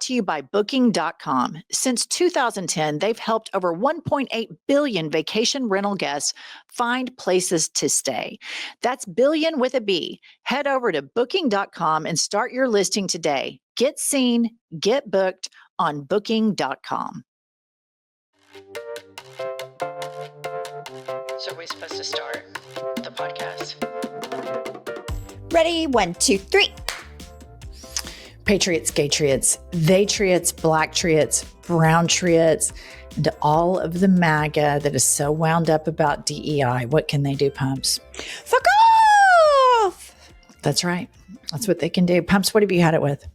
to you by Booking.com. Since 2010, they've helped over 1.8 billion vacation rental guests find places to stay. That's billion with a B. Head over to Booking.com and start your listing today. Get seen, get booked on Booking.com. So are we supposed to start the podcast? Ready? 1, 2, 3. Patriots, gay triots, they triots, black triots, brown triots, and to all of the MAGA that is so wound up about DEI, what can they do, Pumps? Fuck off! That's right. That's what they can do. Pumps, what have you had it with?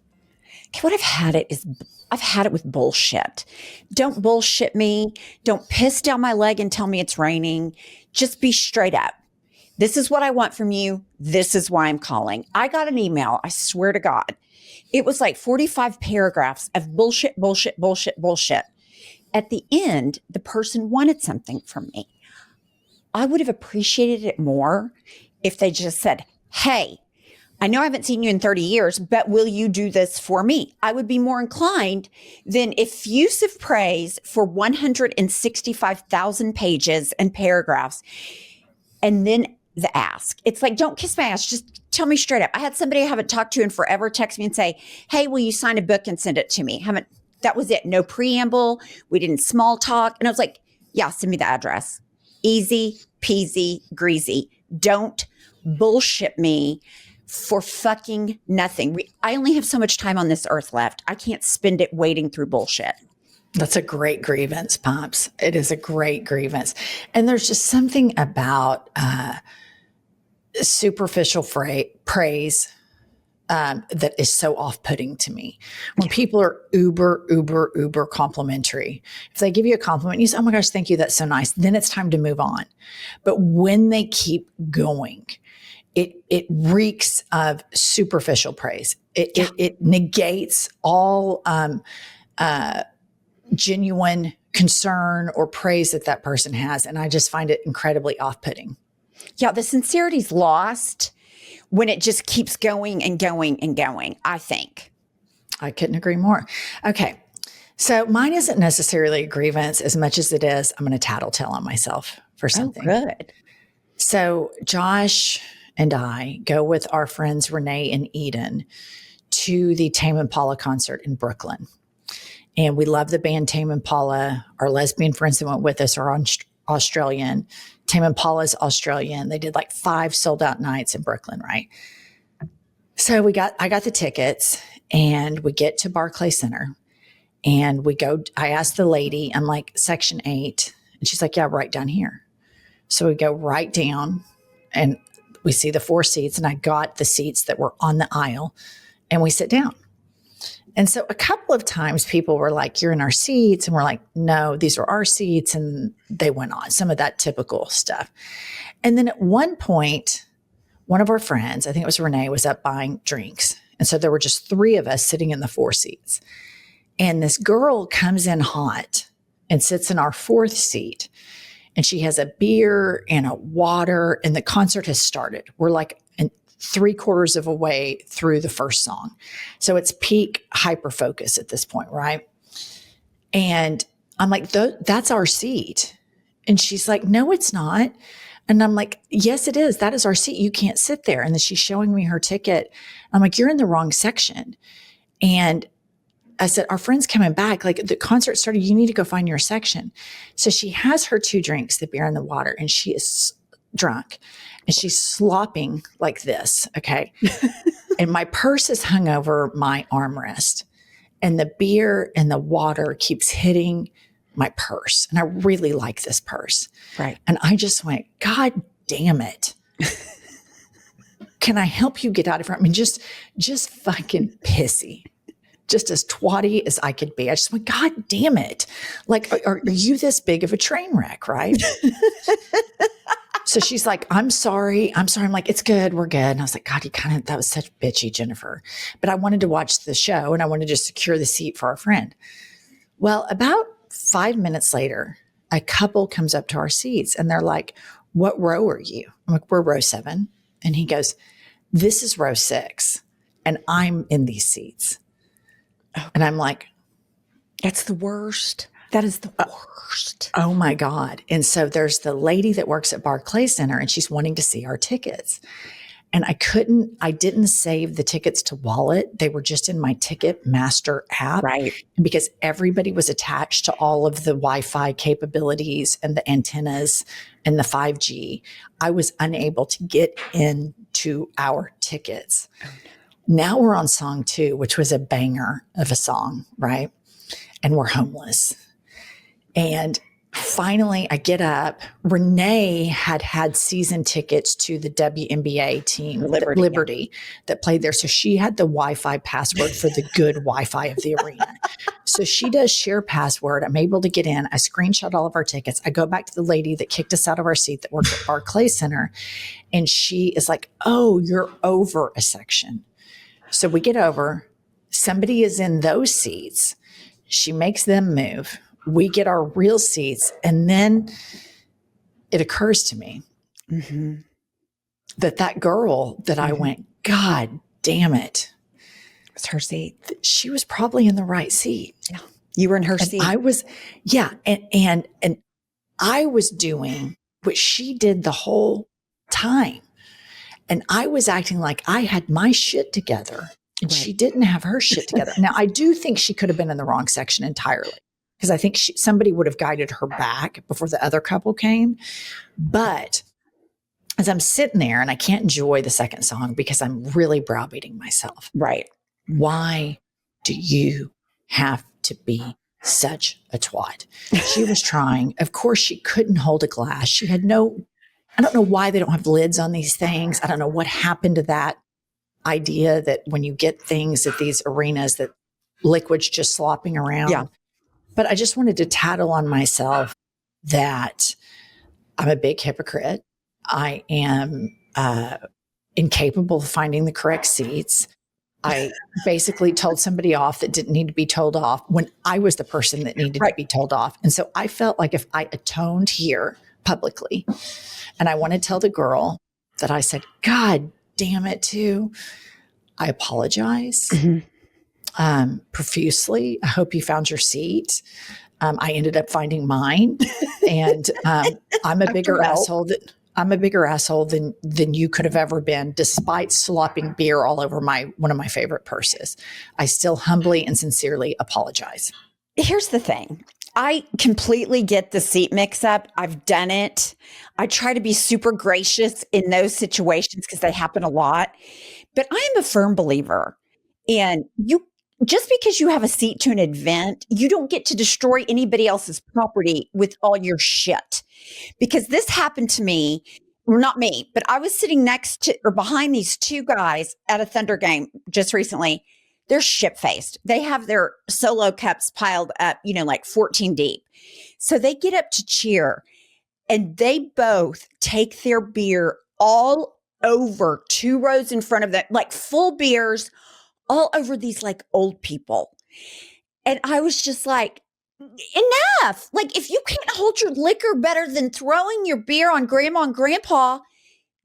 Okay, what I've had it with bullshit. Don't bullshit me. Don't piss down my leg and tell me it's raining. Just be straight up. This is what I want from you. This is why I'm calling. I got an email. I swear to God. It was like 45 paragraphs of bullshit, bullshit, bullshit, bullshit. At the end, the person wanted something from me. I would have appreciated it more if they just said, hey, I know I haven't seen you in 30 years, but will you do this for me? I would be more inclined than effusive praise for 165,000 pages and paragraphs. And then the ask. It's like, don't kiss my ass. Just tell me straight up. I had somebody I haven't talked to in forever text me and say, hey, will you sign a book and send it to me? That was it. No preamble. We didn't small talk. And I was like, yeah, send me the address. Easy peasy greasy. Don't bullshit me for fucking nothing. I only have so much time on this earth left. I can't spend it wading through bullshit. That's a great grievance, Pumps. It is a great grievance. And there's just something about superficial praise that is so off-putting to me. When people are uber complimentary. If they give you a compliment, you say, oh my gosh, thank you, that's so nice. Then it's time to move on. But when they keep going, it reeks of superficial praise. It negates all genuine concern or praise that person has. And I just find it incredibly off-putting. Yeah, the sincerity's lost when it just keeps going and going and going, I think. I couldn't agree more. Okay. So mine isn't necessarily a grievance as much as it is, I'm going to tattletale on myself for something. Oh, good. So Josh and I go with our friends Renee and Eden to the Tame Impala concert in Brooklyn. And we love the band Tame Impala. Our lesbian friends that went with us are Australian. Tame Impala's Australian. They did like 5 sold out nights in Brooklyn, right? So I got the tickets and we get to Barclay Center and we go, I asked the lady, I'm like, section 8. And she's like, yeah, right down here. So we go right down and we see the 4 seats and I got the seats that were on the aisle and we sit down. And so a couple of times people were like, you're in our seats. And we're like, no, these are our seats. And they went on some of that typical stuff. And then at one point, one of our friends, I think it was Renee, was up buying drinks. And so there were just 3 of us sitting in the 4 seats. And this girl comes in hot and sits in our 4th seat. And she has a beer and a water and the concert has started. We're like 3/4 of a way through the first song. So it's peak hyper focus at this point, right? And I'm like, that's our seat. And she's like, no, it's not. And I'm like, yes, it is. That is our seat. You can't sit there. And then she's showing me her ticket. I'm like, you're in the wrong section. And I said, our friend's coming back. Like the concert started, you need to go find your section. So she has her 2 drinks, the beer and the water, and she is drunk. And she's slopping like this, okay? And my purse is hung over my armrest. And the beer and the water keeps hitting my purse. And I really like this purse. Right. And I just went, God damn it. Can I help you get out of here? I mean, just fucking pissy. Just as twatty as I could be. I just went, God damn it. Like, are you this big of a train wreck, right? So she's like, I'm sorry. I'm like, it's good. We're good. And I was like, God, that was such bitchy, Jennifer. But I wanted to watch the show and I wanted to secure the seat for our friend. Well, about 5 minutes later, a couple comes up to our seats and they're like, what row are you? I'm like, we're row 7. And he goes, this is row 6. And I'm in these seats. And I'm like, That's the worst. That is the worst. oh my God. And so there's the lady that works at Barclays Center and she's wanting to see our tickets. And I didn't save the tickets to wallet. They were just in my Ticket Master app. Right. And because everybody was attached to all of the Wi-Fi capabilities and the antennas and the 5G, I was unable to get into our tickets. Now we're on song 2, which was a banger of a song, right? And we're homeless. And finally, I get up. Renee had season tickets to the WNBA team, Liberty, that played there. So she had the Wi-Fi password for the good Wi-Fi of the arena. So she does share password. I'm able to get in. I screenshot all of our tickets. I go back to the lady that kicked us out of our seat that worked at Barclays Center. And she is like, oh, you're over a section. So we get over. Somebody is in those seats. She makes them move. We get our real seats. And then it occurs to me that girl that I went, God damn it. It's her seat. She was probably in the right seat. Yeah. You were in her seat. I was, yeah. And I was doing what she did the whole time. And I was acting like I had my shit together and she didn't have her shit together. Now, I do think she could have been in the wrong section entirely. Because I think somebody would have guided her back before the other couple came. But as I'm sitting there and I can't enjoy the second song because I'm really browbeating myself. Right. Why do you have to be such a twat? She was trying. Of course, she couldn't hold a glass. She had I don't know why they don't have lids on these things. I don't know what happened to that idea that when you get things at these arenas that liquid's just slopping around. Yeah. But I just wanted to tattle on myself that I'm a big hypocrite. I am incapable of finding the correct seats. I basically told somebody off that didn't need to be told off when I was the person that needed to be told off. And so I felt like if I atoned here publicly and I want to tell the girl that I said, God damn it too, I apologize. Profusely. I hope you found your seat. I ended up finding mine, and I'm a bigger asshole than you could have ever been, despite slopping beer all over one of my favorite purses. I still humbly and sincerely apologize. Here's the thing. I completely get the seat mix up. I've done it. I try to be super gracious in those situations because they happen a lot. But I am a firm believer in just because you have a seat to an event, you don't get to destroy anybody else's property with all your shit. Because this happened to me, well, not me, but I was sitting next to or behind these two guys at a Thunder game just recently. They're shit-faced. They have their solo cups piled up, like 14 deep. So they get up to cheer and they both take their beer all over 2 rows in front of them, like full beers, all over these like old people. And I was just like, enough. Like, if you can't hold your liquor better than throwing your beer on grandma and grandpa,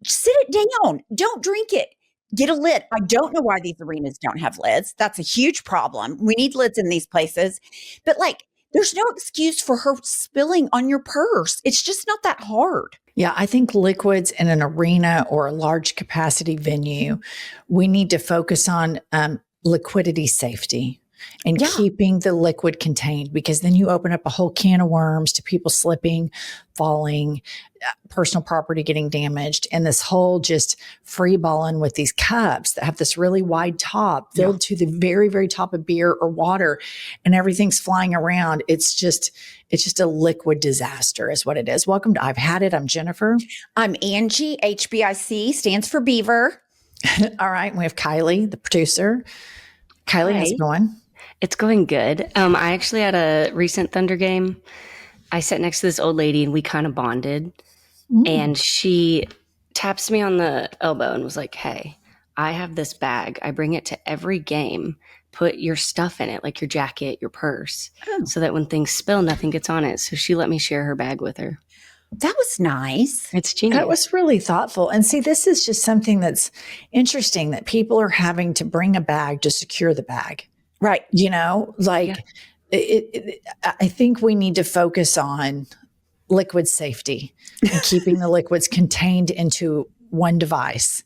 sit it down. Don't drink it. Get a lid. I don't know why these arenas don't have lids. That's a huge problem. We need lids in these places. But like, there's no excuse for her spilling on your purse. It's just not that hard. Yeah, I think liquids in an arena or a large capacity venue, we need to focus on liquidity safety and keeping the liquid contained, because then you open up a whole can of worms to people slipping, falling, personal property getting damaged, and this whole just free balling with these cups that have this really wide top filled to the very, very top of beer or water, and everything's flying around. It's just a liquid disaster is what it is. Welcome to I've Had It. I'm Jennifer. I'm Angie. HBIC stands for Beaver. All right. We have Kylie, the producer. Kylie, how's it going? It's going good. I actually had a recent Thunder game. I sat next to this old lady and we kind of bonded. And she taps me on the elbow and was like, hey, I have this bag. I bring it to every game. Put your stuff in it, like your jacket, your purse, so that when things spill, nothing gets on it. So she let me share her bag with her. That was nice. It's genius. That was really thoughtful. And see, this is just something that's interesting, that people are having to bring a bag to secure the bag. Right. I think we need to focus on liquid safety and keeping the liquids contained into one device,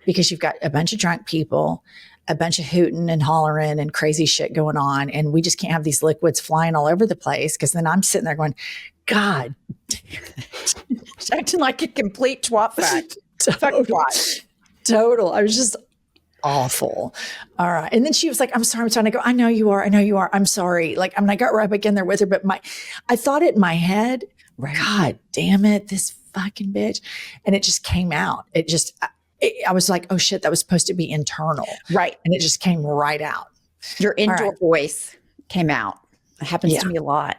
because you've got a bunch of drunk people, a bunch of hooting and hollering and crazy shit going on. And we just can't have these liquids flying all over the place, because then I'm sitting there going, God, Acting like a complete twat fact. Total. I was just awful. All right. And then she was like, I'm sorry. And I go, I know you are. I'm sorry. Like, I got right back in there with her, but I thought it in my head, God damn it, this fucking bitch. And it just came out. I was like, oh shit, that was supposed to be internal. Right. And it just came right out. Your indoor voice came out. It happens to me a lot.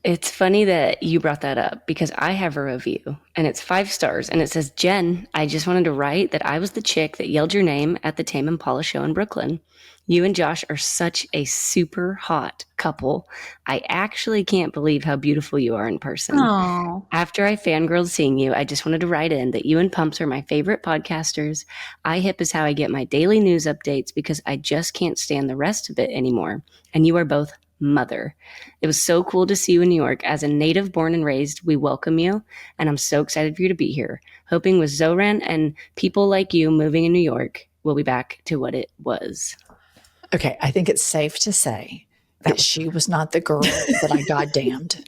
It's funny that you brought that up, because I have a review and it's 5 stars and it says, Jen, I just wanted to write that I was the chick that yelled your name at the Tame Impala show in Brooklyn. You and Josh are such a super hot couple. I actually can't believe how beautiful you are in person. Aww. After I fangirled seeing you, I just wanted to write in that you and Pumps are my favorite podcasters. iHip is how I get my daily news updates, because I just can't stand the rest of it anymore. And you are both mother. It was so cool to see you in New York. As a native born and raised, we welcome you, and I'm so excited for you to be here. Hoping with Zoran and people like you moving in New York, we'll be back to what it was. Okay, I think it's safe to say that she was not the girl that I goddamned.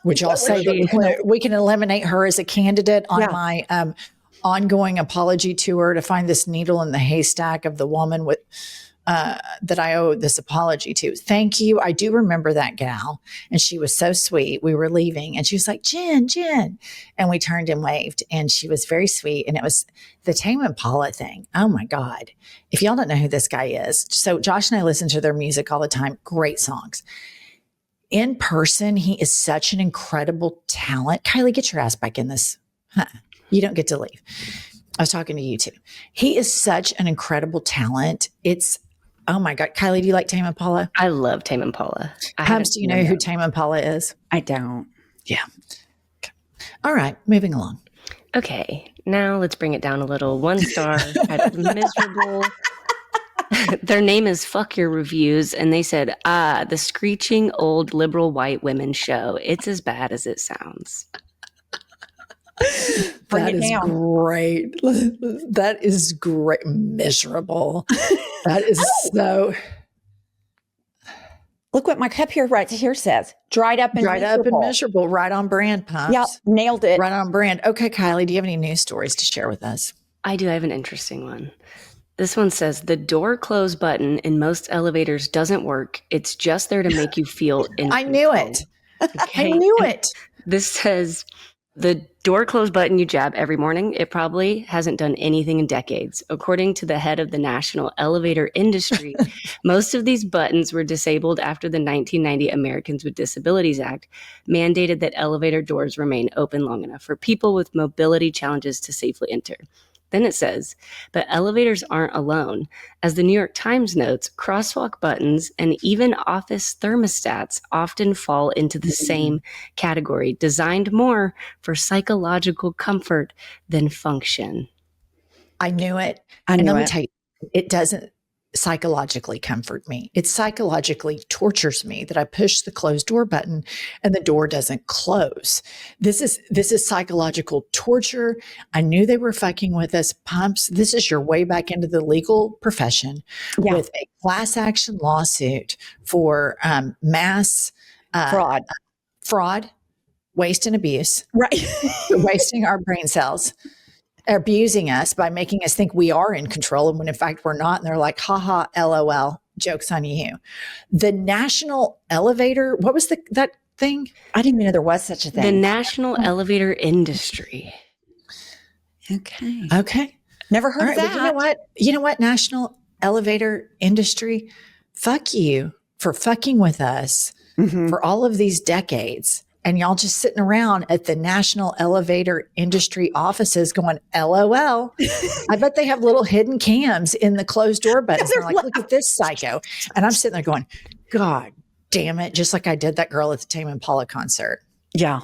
Would y'all say that we can eliminate her as a candidate on my ongoing apology tour to find this needle in the haystack of the woman with that I owe this apology to? Thank you. I do remember that gal, and she was so sweet. We were leaving and she was like, Jen, and we turned and waved, and she was very sweet. And it was the Tame Impala thing. Oh my God. If y'all don't know who this guy is. So Josh and I listen to their music all the time. Great songs. In person, he is such an incredible talent. Kylie, get your ass back in this. You don't get to leave. I was talking to you too. He is such an incredible talent. Oh my God. Kylie, do you like Tame Impala? I love Tame Impala. Pumps, do you know who Tame Impala is? I don't. Yeah. Okay. All right. Moving along. Okay. Now let's bring it down a little. 1 star. Miserable. Their name is Fuck Your Reviews. And they said, the screeching old liberal white women show. It's as bad as it sounds. That is great. That is great. Miserable. That is so. Look what my cup here right here says. Dried up and miserable. Right on brand, Pumps. Yep, nailed it. Right on brand. Okay, Kylie, do you have any news stories to share with us? I do. I have an interesting one. This one says, the door close button in most elevators doesn't work. It's just there to make you feel in I knew it. Okay. I knew it. This says, the door close button you jab every morning, it probably hasn't done anything in decades. According to the head of the national elevator industry, most of these buttons were disabled after the 1990 Americans with Disabilities Act mandated that elevator doors remain open long enough for people with mobility challenges to safely enter. Then it says, but elevators aren't alone. As the New York Times notes, crosswalk buttons and even office thermostats often fall into the same category, designed more for psychological comfort than function. I knew it. And let me tell you, it doesn't psychologically comfort me. It psychologically tortures me that I push the close door button and the door doesn't close. This is psychological torture. I knew they were fucking with us. Pumps, this is your way back into the legal profession with a class action lawsuit for mass fraud, waste and abuse. Right. Wasting our brain cells. Abusing us by making us think we are in control, and when in fact we're not. And they're like, haha, LOL, joke's on you. The national elevator, what was that thing? I didn't even know there was such a thing. The national elevator industry. Okay. Never heard of that. You know what? National elevator industry, fuck you for fucking with us for all of these decades. And y'all just sitting around at the National Elevator Industry offices going, LOL. I bet they have little hidden cams in the closed door buttons. They're like, look at this psycho. And I'm sitting there going, God damn it. Just like I did that girl at the Tame Impala concert. Yeah.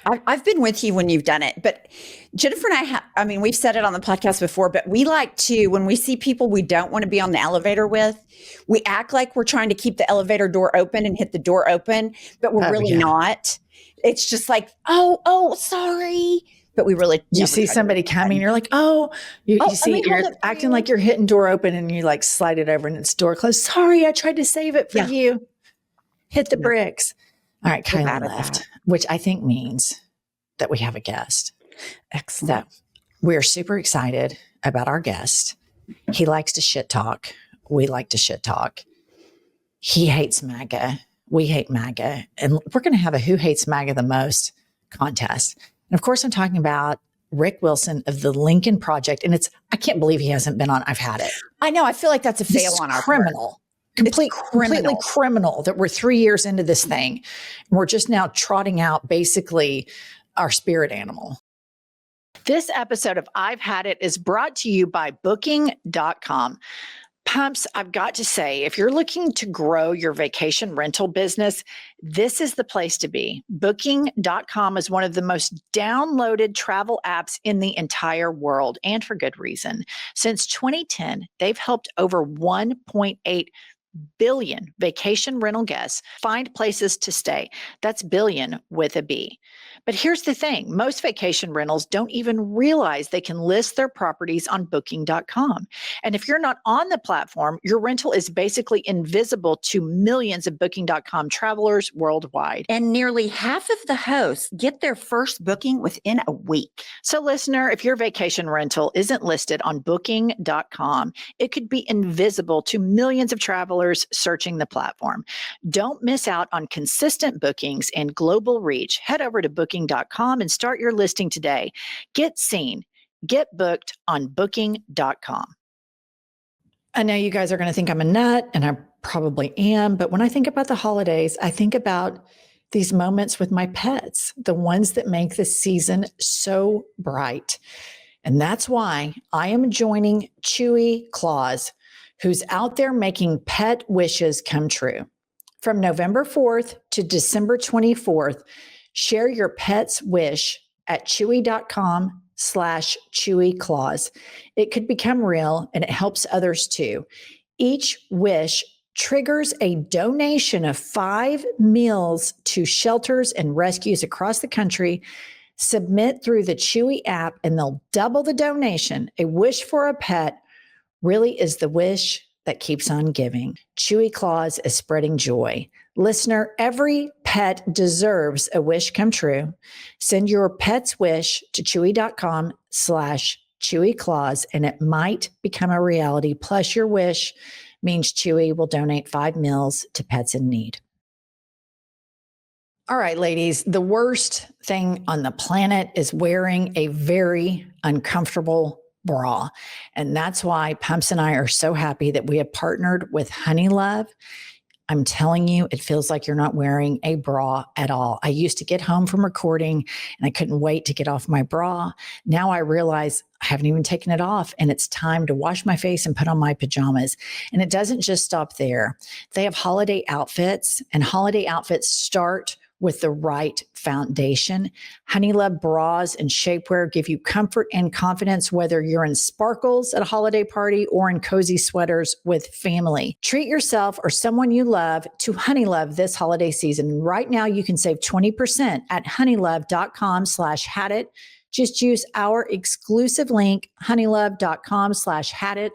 I've been with you when you've done it, but Jennifer and I mean, we've said it on the podcast before, but we like to, when we see people we don't want to be on the elevator with, we act like we're trying to keep the elevator door open and hit the door open, but we're really not. It's just like, oh, sorry. But we really, you see somebody coming, you're like, you see, you're acting like you're hitting door open and you like slide it over and it's door closed. Sorry, I tried to save it for you. Hit the bricks. All right, Kylie left, which I think means that we have a guest. Excellent. So we're super excited about our guest. He likes to shit talk. We like to shit talk. He hates MAGA. We hate MAGA. And we're going to have a Who Hates MAGA the Most contest. And of course, I'm talking about Rick Wilson of the Lincoln Project. And I can't believe he hasn't been on I've Had It. I know. I feel like that's a fail on our criminal. Completely criminal that we're 3 years into this thing. And we're just now trotting out basically our spirit animal. This episode of I've Had It is brought to you by Booking.com. Pumps, I've got to say, if you're looking to grow your vacation rental business, this is the place to be. Booking.com is one of the most downloaded travel apps in the entire world, and for good reason. Since 2010, they've helped over 1.8 billion vacation rental guests find places to stay. That's billion with a B. But here's the thing. Most vacation rentals don't even realize they can list their properties on Booking.com. And if you're not on the platform, your rental is basically invisible to millions of Booking.com travelers worldwide. And nearly half of the hosts get their first booking within a week. So listener, if your vacation rental isn't listed on Booking.com, it could be invisible to millions of travelers searching the platform. Don't miss out on consistent bookings and global reach. Head over to Booking.com and start your listing today. Get seen. Get booked on Booking.com. I know you guys are going to think I'm a nut, and I probably am, but when I think about the holidays, I think about these moments with my pets, the ones that make this season so bright. And that's why I am joining Chewy Claus, who's out there making pet wishes come true. From November 4th to December 24th, share your pet's wish at chewy.com/ChewyClaus. It could become real and it helps others too. Each wish triggers a donation of 5 meals to shelters and rescues across the country. Submit through the Chewy app and they'll double the donation. A wish for a pet really is the wish that keeps on giving. Chewy Claus is spreading joy. Listener, every pet deserves a wish come true. Send your pet's wish to chewy.com/ChewyClaus and it might become a reality. Plus your wish means Chewy will donate 5 meals to pets in need. All right, ladies, the worst thing on the planet is wearing a very uncomfortable bra. And that's why Pumps and I are so happy that we have partnered with Honeylove. I'm telling you, it feels like you're not wearing a bra at all. I used to get home from recording and I couldn't wait to get off my bra. Now I realize I haven't even taken it off and it's time to wash my face and put on my pajamas. And it doesn't just stop there. They have holiday outfits, and holiday outfits start with the right foundation. Honeylove bras and shapewear give you comfort and confidence, whether you're in sparkles at a holiday party or in cozy sweaters with family. Treat yourself or someone you love to Honeylove this holiday season. Right now, you can save 20% at honeylove.com/hadit. Just use our exclusive link, honeylove.com/hadit,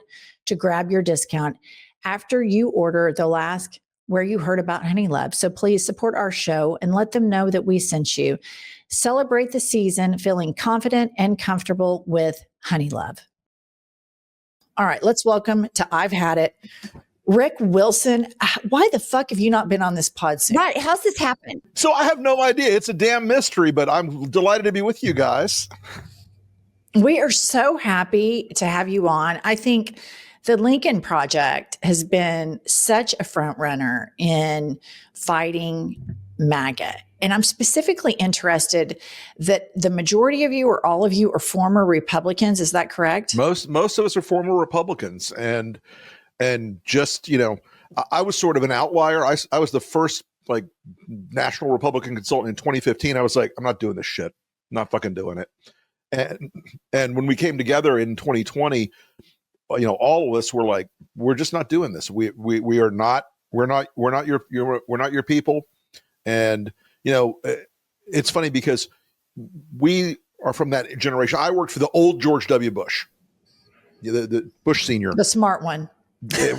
to grab your discount. After you order, they'll ask where you heard about Honeylove. So please support our show and let them know that we sent you. Celebrate the season feeling confident and comfortable with Honeylove. All right, let's welcome to I've Had It, Rick Wilson. Why the fuck have you not been on this pod soon? Right. How's this happen? So I have no idea. It's a damn mystery, but I'm delighted to be with you guys. We are so happy to have you on. I think the Lincoln Project has been such a front runner in fighting MAGA. And I'm specifically interested that the majority of you or all of you are former Republicans. Is that correct? Most of us are former Republicans. And just, I was sort of an outlier. I was the first like national Republican consultant in 2015, I was like, I'm not doing this shit. I'm not fucking doing it. And when we came together in 2020, all of us were like, we're just not doing this. We're not your people. And it's funny because we are from that generation. I worked for the old George W. Bush, the Bush senior, the smart one.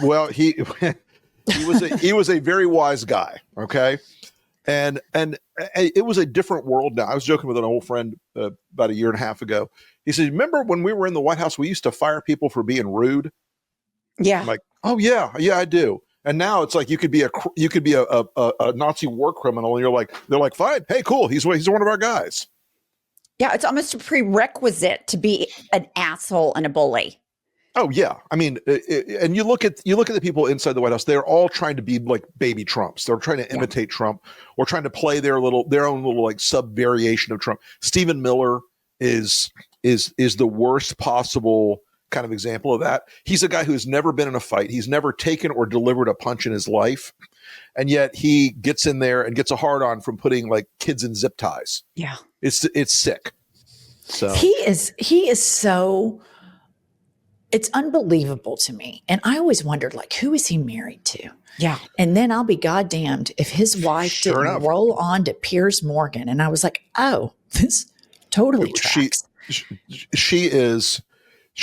Well, he was a very wise guy. Okay. And it was a different world now. I was joking with an old friend about a year and a half ago. He said, remember when we were in the White House, we used to fire people for being rude? Yeah. I'm like, oh yeah, I do. And now it's like you could be a Nazi war criminal, and they're like, fine, hey, cool, he's one of our guys. Yeah, it's almost a prerequisite to be an asshole and a bully. Oh yeah, I mean, and you look at the people inside the White House. They're all trying to be like baby Trumps. They're trying to imitate Trump, or trying to play their own little like sub variation of Trump. Stephen Miller is the worst possible kind of example of that. He's a guy who's never been in a fight. He's never taken or delivered a punch in his life, and yet he gets in there and gets a hard on from putting like kids in zip ties. Yeah, it's sick. So he is so. It's unbelievable to me. And I always wondered, like, who is he married to? Yeah. And then I'll be goddamned if his wife didn't roll on to Piers Morgan. And I was like, oh, this totally tracks. She is,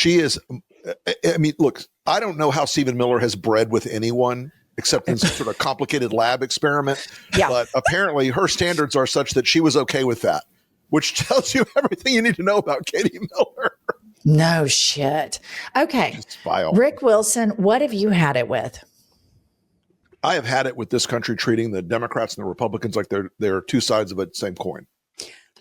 I mean, look, I don't know how Stephen Miller has bred with anyone except in some sort of complicated lab experiment. Yeah. But apparently her standards are such that she was okay with that, which tells you everything you need to know about Katie Miller. No shit. Okay. Rick Wilson, what have you had it with? I have had it with this country treating the Democrats and the Republicans like they're two sides of the same coin.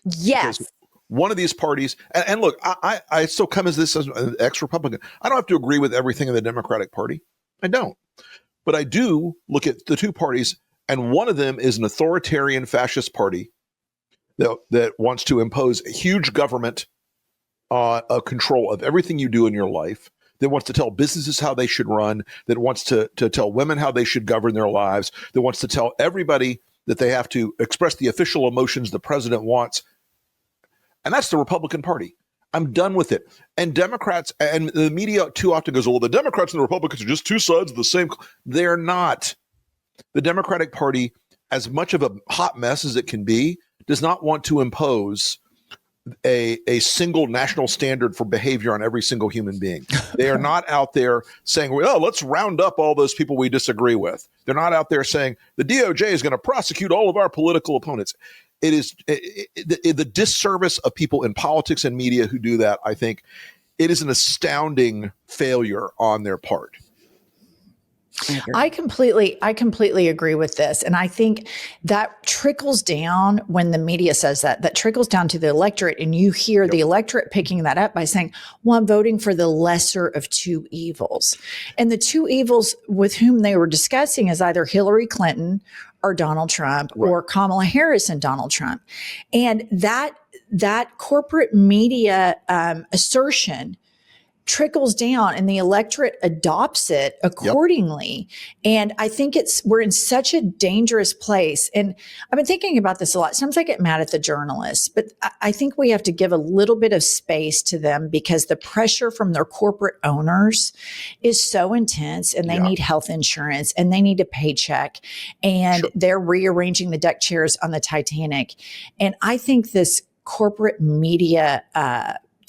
Yes. Because one of these parties, and look, I still come as an ex-Republican. I don't have to agree with everything in the Democratic Party. I don't. But I do look at the two parties, and one of them is an authoritarian fascist party that wants to impose a huge government a control of everything you do in your life, that wants to tell businesses how they should run, that wants to tell women how they should govern their lives, that wants to tell everybody that they have to express the official emotions the president wants. And that's the Republican Party. I'm done with it. And Democrats, and the media too often goes, well, the Democrats and the Republicans are just two sides of the same. They're not. The Democratic Party, as much of a hot mess as it can be, does not want to impose a single national standard for behavior on every single human being. They are not out there saying, well, let's round up all those people we disagree with. They're not out there saying the DOJ is going to prosecute all of our political opponents. It is the disservice of people in politics and media who do that. I think it is an astounding failure on their part. I completely agree with this. And I think that trickles down when the media says that trickles down to the electorate, and you hear the electorate picking that up by saying, well, I'm voting for the lesser of two evils. And the two evils with whom they were discussing is either Hillary Clinton or Donald Trump, or Kamala Harris and Donald Trump. And that corporate media assertion trickles down, and the electorate adopts it accordingly. And I think we're in such a dangerous place. And I've been thinking about this a lot. Sometimes I get mad at the journalists, but I think we have to give a little bit of space to them, because the pressure from their corporate owners is so intense, and they need health insurance, and they need a paycheck, and they're rearranging the deck chairs on the Titanic. And I think this corporate media,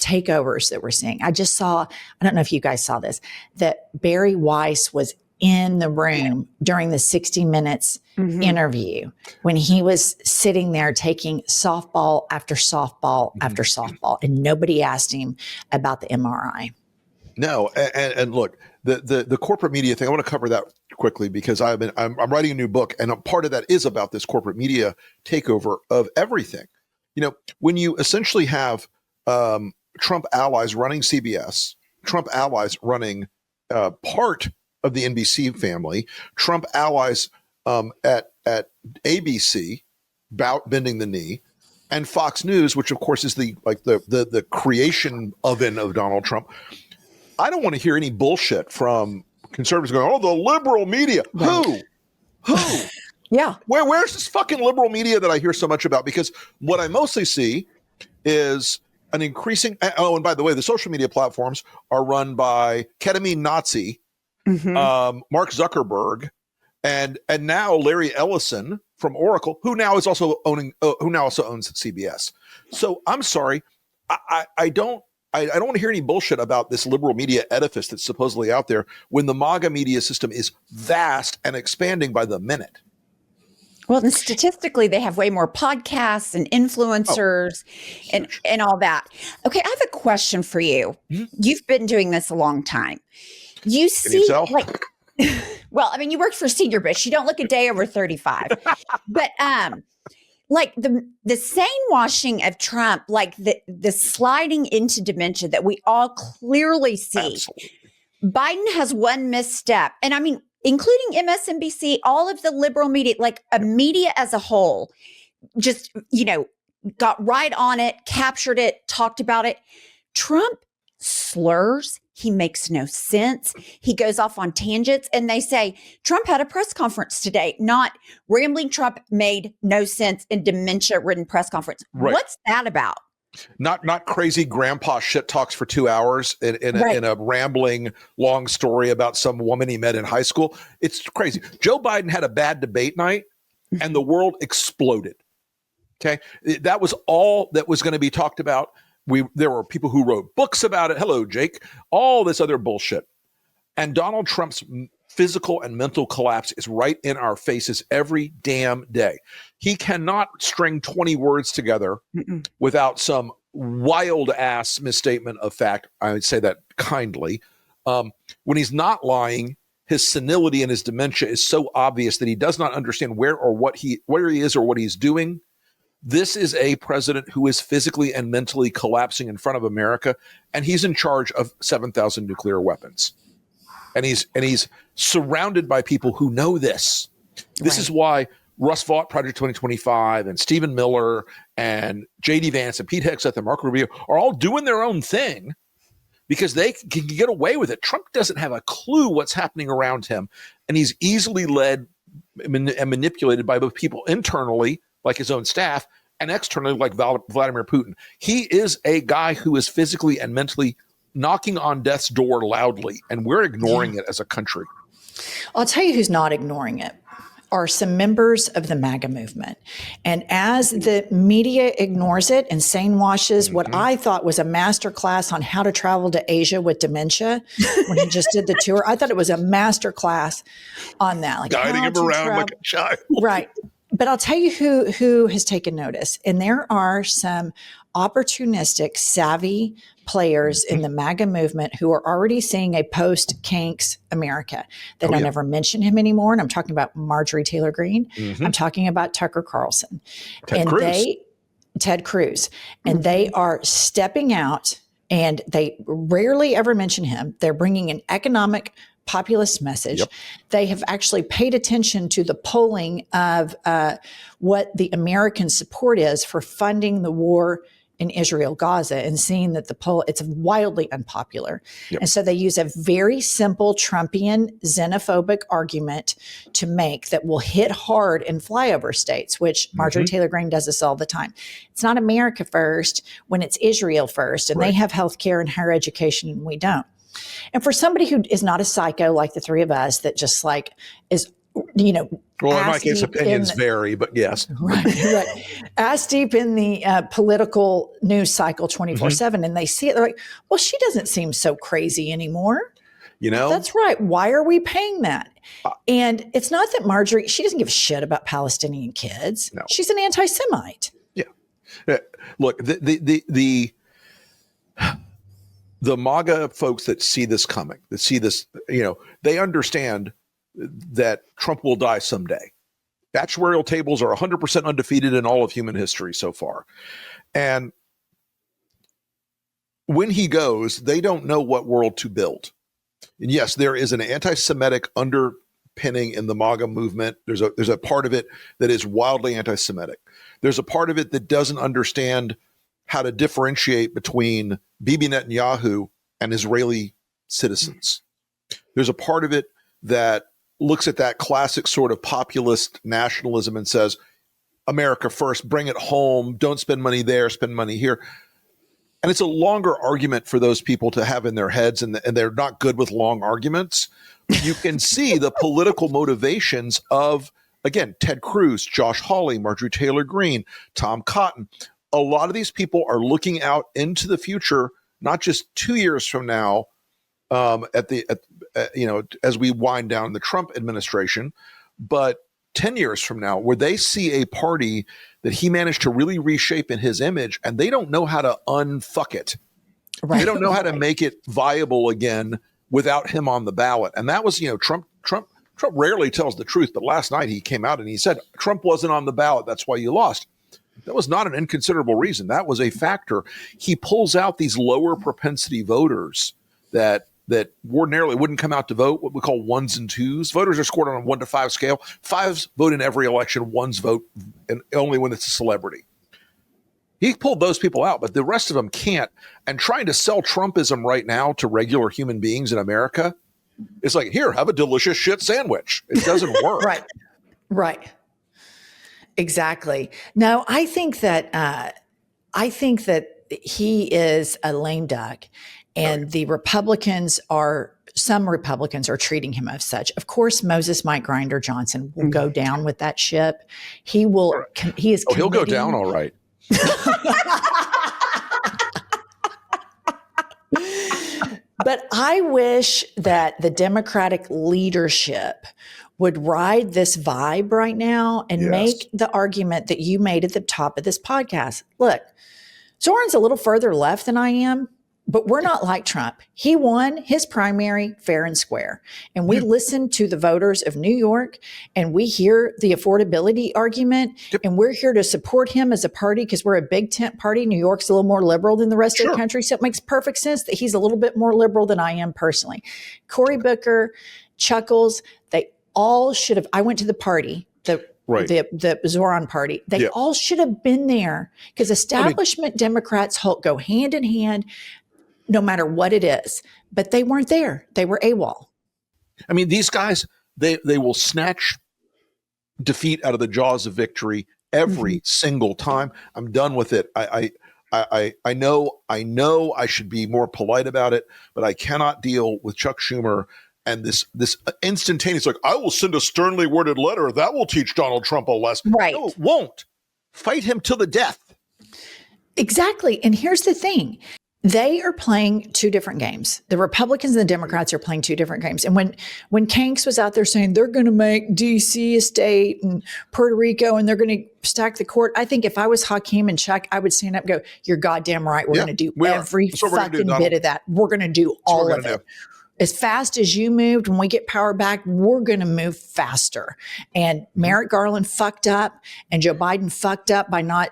takeovers that we're seeing. I just saw, I don't know if you guys saw this, that Barry Weiss was in the room during the 60 Minutes interview when he was sitting there taking softball after softball after softball, and nobody asked him about the MRI. No, and look, the corporate media thing, I want to cover that quickly, because I'm writing a new book, and a part of that is about this corporate media takeover of everything. When you essentially have Trump allies running CBS, Trump allies running part of the NBC family, Trump allies at ABC bending the knee, and Fox News, which of course is the creation oven of Donald Trump. I don't want to hear any bullshit from conservatives going, oh, the liberal media. Who? Yeah. Where's this fucking liberal media that I hear so much about? Because what I mostly see is an increasing. Oh, and by the way, the social media platforms are run by ketamine Nazi, Mark Zuckerberg, and now Larry Ellison from Oracle, who now is also owns CBS. So I'm sorry, I don't want to hear any bullshit about this liberal media edifice that's supposedly out there when the MAGA media system is vast and expanding by the minute. Well, and statistically, they have way more podcasts and influencers and all that. Okay, I have a question for you. You've been doing this a long time. You see, like, well, I mean, you worked for Senior Bitch. You don't look a day over 35. But like the sane washing of Trump, like the sliding into dementia that we all clearly see. Absolutely. Biden has one misstep. And I mean, including MSNBC, all of the liberal media, like a media as a whole, just, got right on it, captured it, talked about it. Trump slurs. He makes no sense. He goes off on tangents, and they say Trump had a press conference today, not rambling Trump made no sense in dementia-ridden press conference. Right. What's that about? Not crazy grandpa shit talks for 2 hours in a rambling long story about some woman he met in high school. It's crazy. Joe Biden had a bad debate night and the world exploded. Okay. That was all that was going to be talked about. There were people who wrote books about it. Hello, Jake. All this other bullshit. And Donald Trump's physical and mental collapse is right in our faces every damn day. He cannot string 20 words together without some wild ass misstatement of fact. I would say that kindly. When he's not lying, his senility and his dementia is so obvious that he does not understand where he is or what he's doing. This is a president who is physically and mentally collapsing in front of America, and he's in charge of 7,000 nuclear weapons. And he's surrounded by people who know this. This is why Russ Vought, Project 2025, and Stephen Miller, and J.D. Vance, and Pete Hegseth, and Marco Rubio are all doing their own thing because they can get away with it. Trump doesn't have a clue what's happening around him, and he's easily led and manipulated by both people internally, like his own staff, and externally, like Vladimir Putin. He is a guy who is physically and mentally knocking on death's door loudly, and we're ignoring it as a country. I'll tell you who's not ignoring it are some members of the MAGA movement. And as the media ignores it and sane washes what I thought was a master class on how to travel to Asia with dementia when he just did the tour, I thought it was a master class on that. Like guiding him around like a child. Right. But I'll tell you who has taken notice. And there are some opportunistic, savvy players in the MAGA movement who are already seeing a post-Kanks America. They don't ever mention him anymore. And I'm talking about Marjorie Taylor Greene. I'm talking about Tucker Carlson. Ted Cruz. And they are stepping out, and they rarely ever mention him. They're bringing an economic populist message. They have actually paid attention to the polling of what the American support is for funding the war in Israel, Gaza, and seeing that it's wildly unpopular. And so they use a very simple Trumpian xenophobic argument to make that will hit hard in flyover states, which Marjorie Taylor Greene does this all the time. It's not America first when it's Israel first, and they have health care and higher education and we don't. And for somebody who is not a psycho like the three of us that just like is, well, in my case, opinions vary, but yes. Right. Ass deep in the political news cycle 24/7, and they see it, they're like, well, she doesn't seem so crazy anymore. That's right. Why are we paying that? And it's not that Marjorie, she doesn't give a shit about Palestinian kids. No. She's an anti-Semite. Yeah. Look, the MAGA folks that see this coming, that see this, they understand that Trump will die someday. Actuarial tables are 100% undefeated in all of human history so far. And when he goes, they don't know what world to build. And yes, there is an anti-Semitic underpinning in the MAGA movement. There's a part of it that is wildly anti-Semitic. There's a part of it that doesn't understand how to differentiate between Bibi Netanyahu and Israeli citizens. There's a part of it that looks at that classic sort of populist nationalism and says, America first, bring it home, don't spend money there, spend money here. And it's a longer argument for those people to have in their heads, and they're not good with long arguments. You can see the political motivations of, again, Ted Cruz, Josh Hawley, Marjorie Taylor Greene, Tom Cotton. A lot of these people are looking out into the future, not just 2 years from now, as we wind down the Trump administration, but 10 years from now, where they see a party that he managed to really reshape in his image, and they don't know how to unfuck it. Right. They don't know how to make it viable again without him on the ballot. And that was, Trump rarely tells the truth, but last night he came out and he said, Trump wasn't on the ballot. That's why you lost. That was not an inconsiderable reason. That was a factor. He pulls out these lower propensity voters that ordinarily wouldn't come out to vote, what we call ones and twos. Voters are scored on a 1 to 5 scale. 5s vote in every election, 1s vote and only when it's a celebrity. He pulled those people out, but the rest of them can't. And trying to sell Trumpism right now to regular human beings in America, it's like, here, have a delicious shit sandwich. It doesn't work. Right. Exactly. No, I think that he is a lame duck. And the some Republicans are treating him as such. Of course, Moses Mike Grinder Johnson will go down with that ship. He will. He is. He'll go down all right. But I wish that the Democratic leadership would ride this vibe right now and make the argument that you made at the top of this podcast. Look, Zoran's a little further left than I am. But we're not like Trump. He won his primary fair and square. And we listen to the voters of New York, and we hear the affordability argument. Yep. And we're here to support him as a party because we're a big tent party. New York's a little more liberal than the rest of the country. So it makes perfect sense that he's a little bit more liberal than I am personally. Cory Booker, Chuckles, they all should have. I went to the party. The Zoran party. They all should have been there because establishment Democrats go hand in hand no matter what it is. But they weren't there. They were AWOL. I mean, these guys, they will snatch defeat out of the jaws of victory every single time. I'm done with it. I know I should be more polite about it, but I cannot deal with Chuck Schumer and this instantaneous, like, I will send a sternly worded letter that will teach Donald Trump a lesson. Right. No, it won't. Fight him to the death. Exactly. And here's the thing. They are playing two different games. The Republicans and the Democrats are playing two different games. And when Kanks was out there saying they're going to make D.C. a state and Puerto Rico and they're going to stack the court, I think if I was Hakeem and Chuck, I would stand up and go, you're goddamn right. We're going to do every fucking bit of that. We're going to do all of it. As fast as you moved, when we get power back, we're going to move faster. And Merrick Garland fucked up and Joe Biden fucked up by not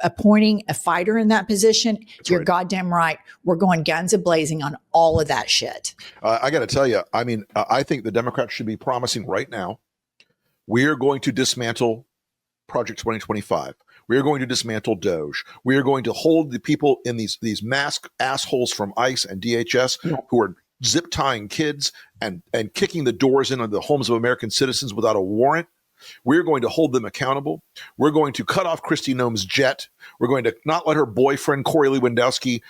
appointing a fighter in that position. You're goddamn right. We're going guns a-blazing on all of that shit. I got to tell you, I mean, I think the Democrats should be promising right now, we are going to dismantle Project 2025. We are going to dismantle Doge. We are going to hold the people in these mask assholes from ICE and DHS who are zip tying kids and kicking the doors in on the homes of American citizens without a warrant. We're going to hold them accountable. We're going to cut off Kristi Noem's jet. We're going to not let her boyfriend, Corey Lewandowski,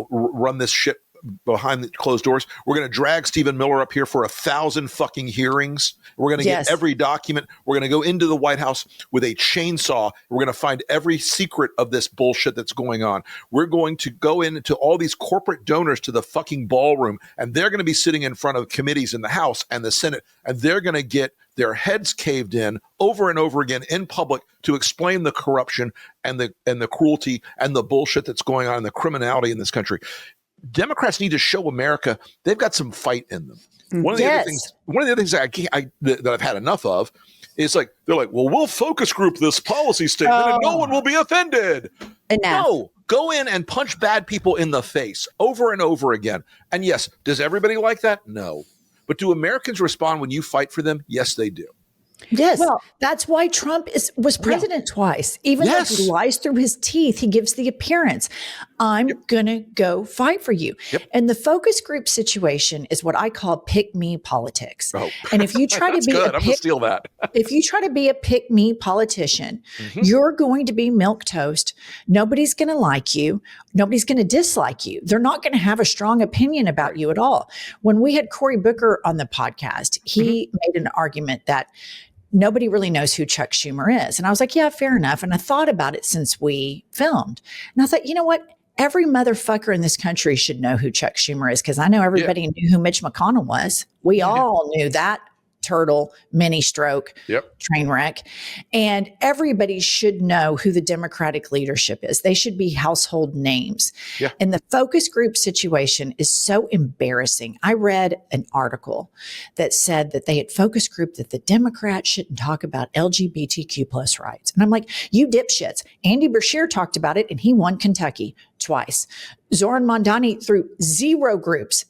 run this shit behind the closed doors. We're going to drag Stephen Miller up here for 1,000 fucking hearings. We're going to get every document. We're going to go into the White House with a chainsaw. We're going to find every secret of this bullshit that's going on. We're going to go into all these corporate donors to the fucking ballroom, and they're going to be sitting in front of committees in the House and the Senate, and they're going to get their heads caved in over and over again in public to explain the corruption and the cruelty and the bullshit that's going on and the criminality in this country. Democrats need to show America they've got some fight in them. One of the other things that I've had enough of is like, they're like, well, we'll focus group this policy statement and no one will be offended. No, go in and punch bad people in the face over and over again. And yes, does everybody like that? No. But do Americans respond when you fight for them? Yes, they do. Yes, Well, that's why Trump was president twice. Even though he Yes. lies through his teeth, he gives the appearance, I'm going to go fight for you. Yep. And the focus group situation is what I call pick me politics. Oh, And if you try to that's be good. a I'm going to pick steal that. if you try to be a pick me politician, Mhm. you're going to be milk toast. Nobody's going to like you. Nobody's going to dislike you. They're not going to have a strong opinion about you at all. When we had Cory Booker on the podcast, he made an argument that nobody really knows who Chuck Schumer is. And I was like, yeah, fair enough. And I thought about it since we filmed. And I thought, you know what? Every motherfucker in this country should know who Chuck Schumer is because I know everybody knew who Mitch McConnell was. We all knew that turtle, mini stroke, train wreck. And everybody should know who the Democratic leadership is. They should be household names. Yeah. And the focus group situation is so embarrassing. I read an article that said that they had focus group that the Democrats shouldn't talk about LGBTQ plus rights. And I'm like, you dipshits. Andy Beshear talked about it and he won Kentucky twice. Zoran Mondani threw zero groups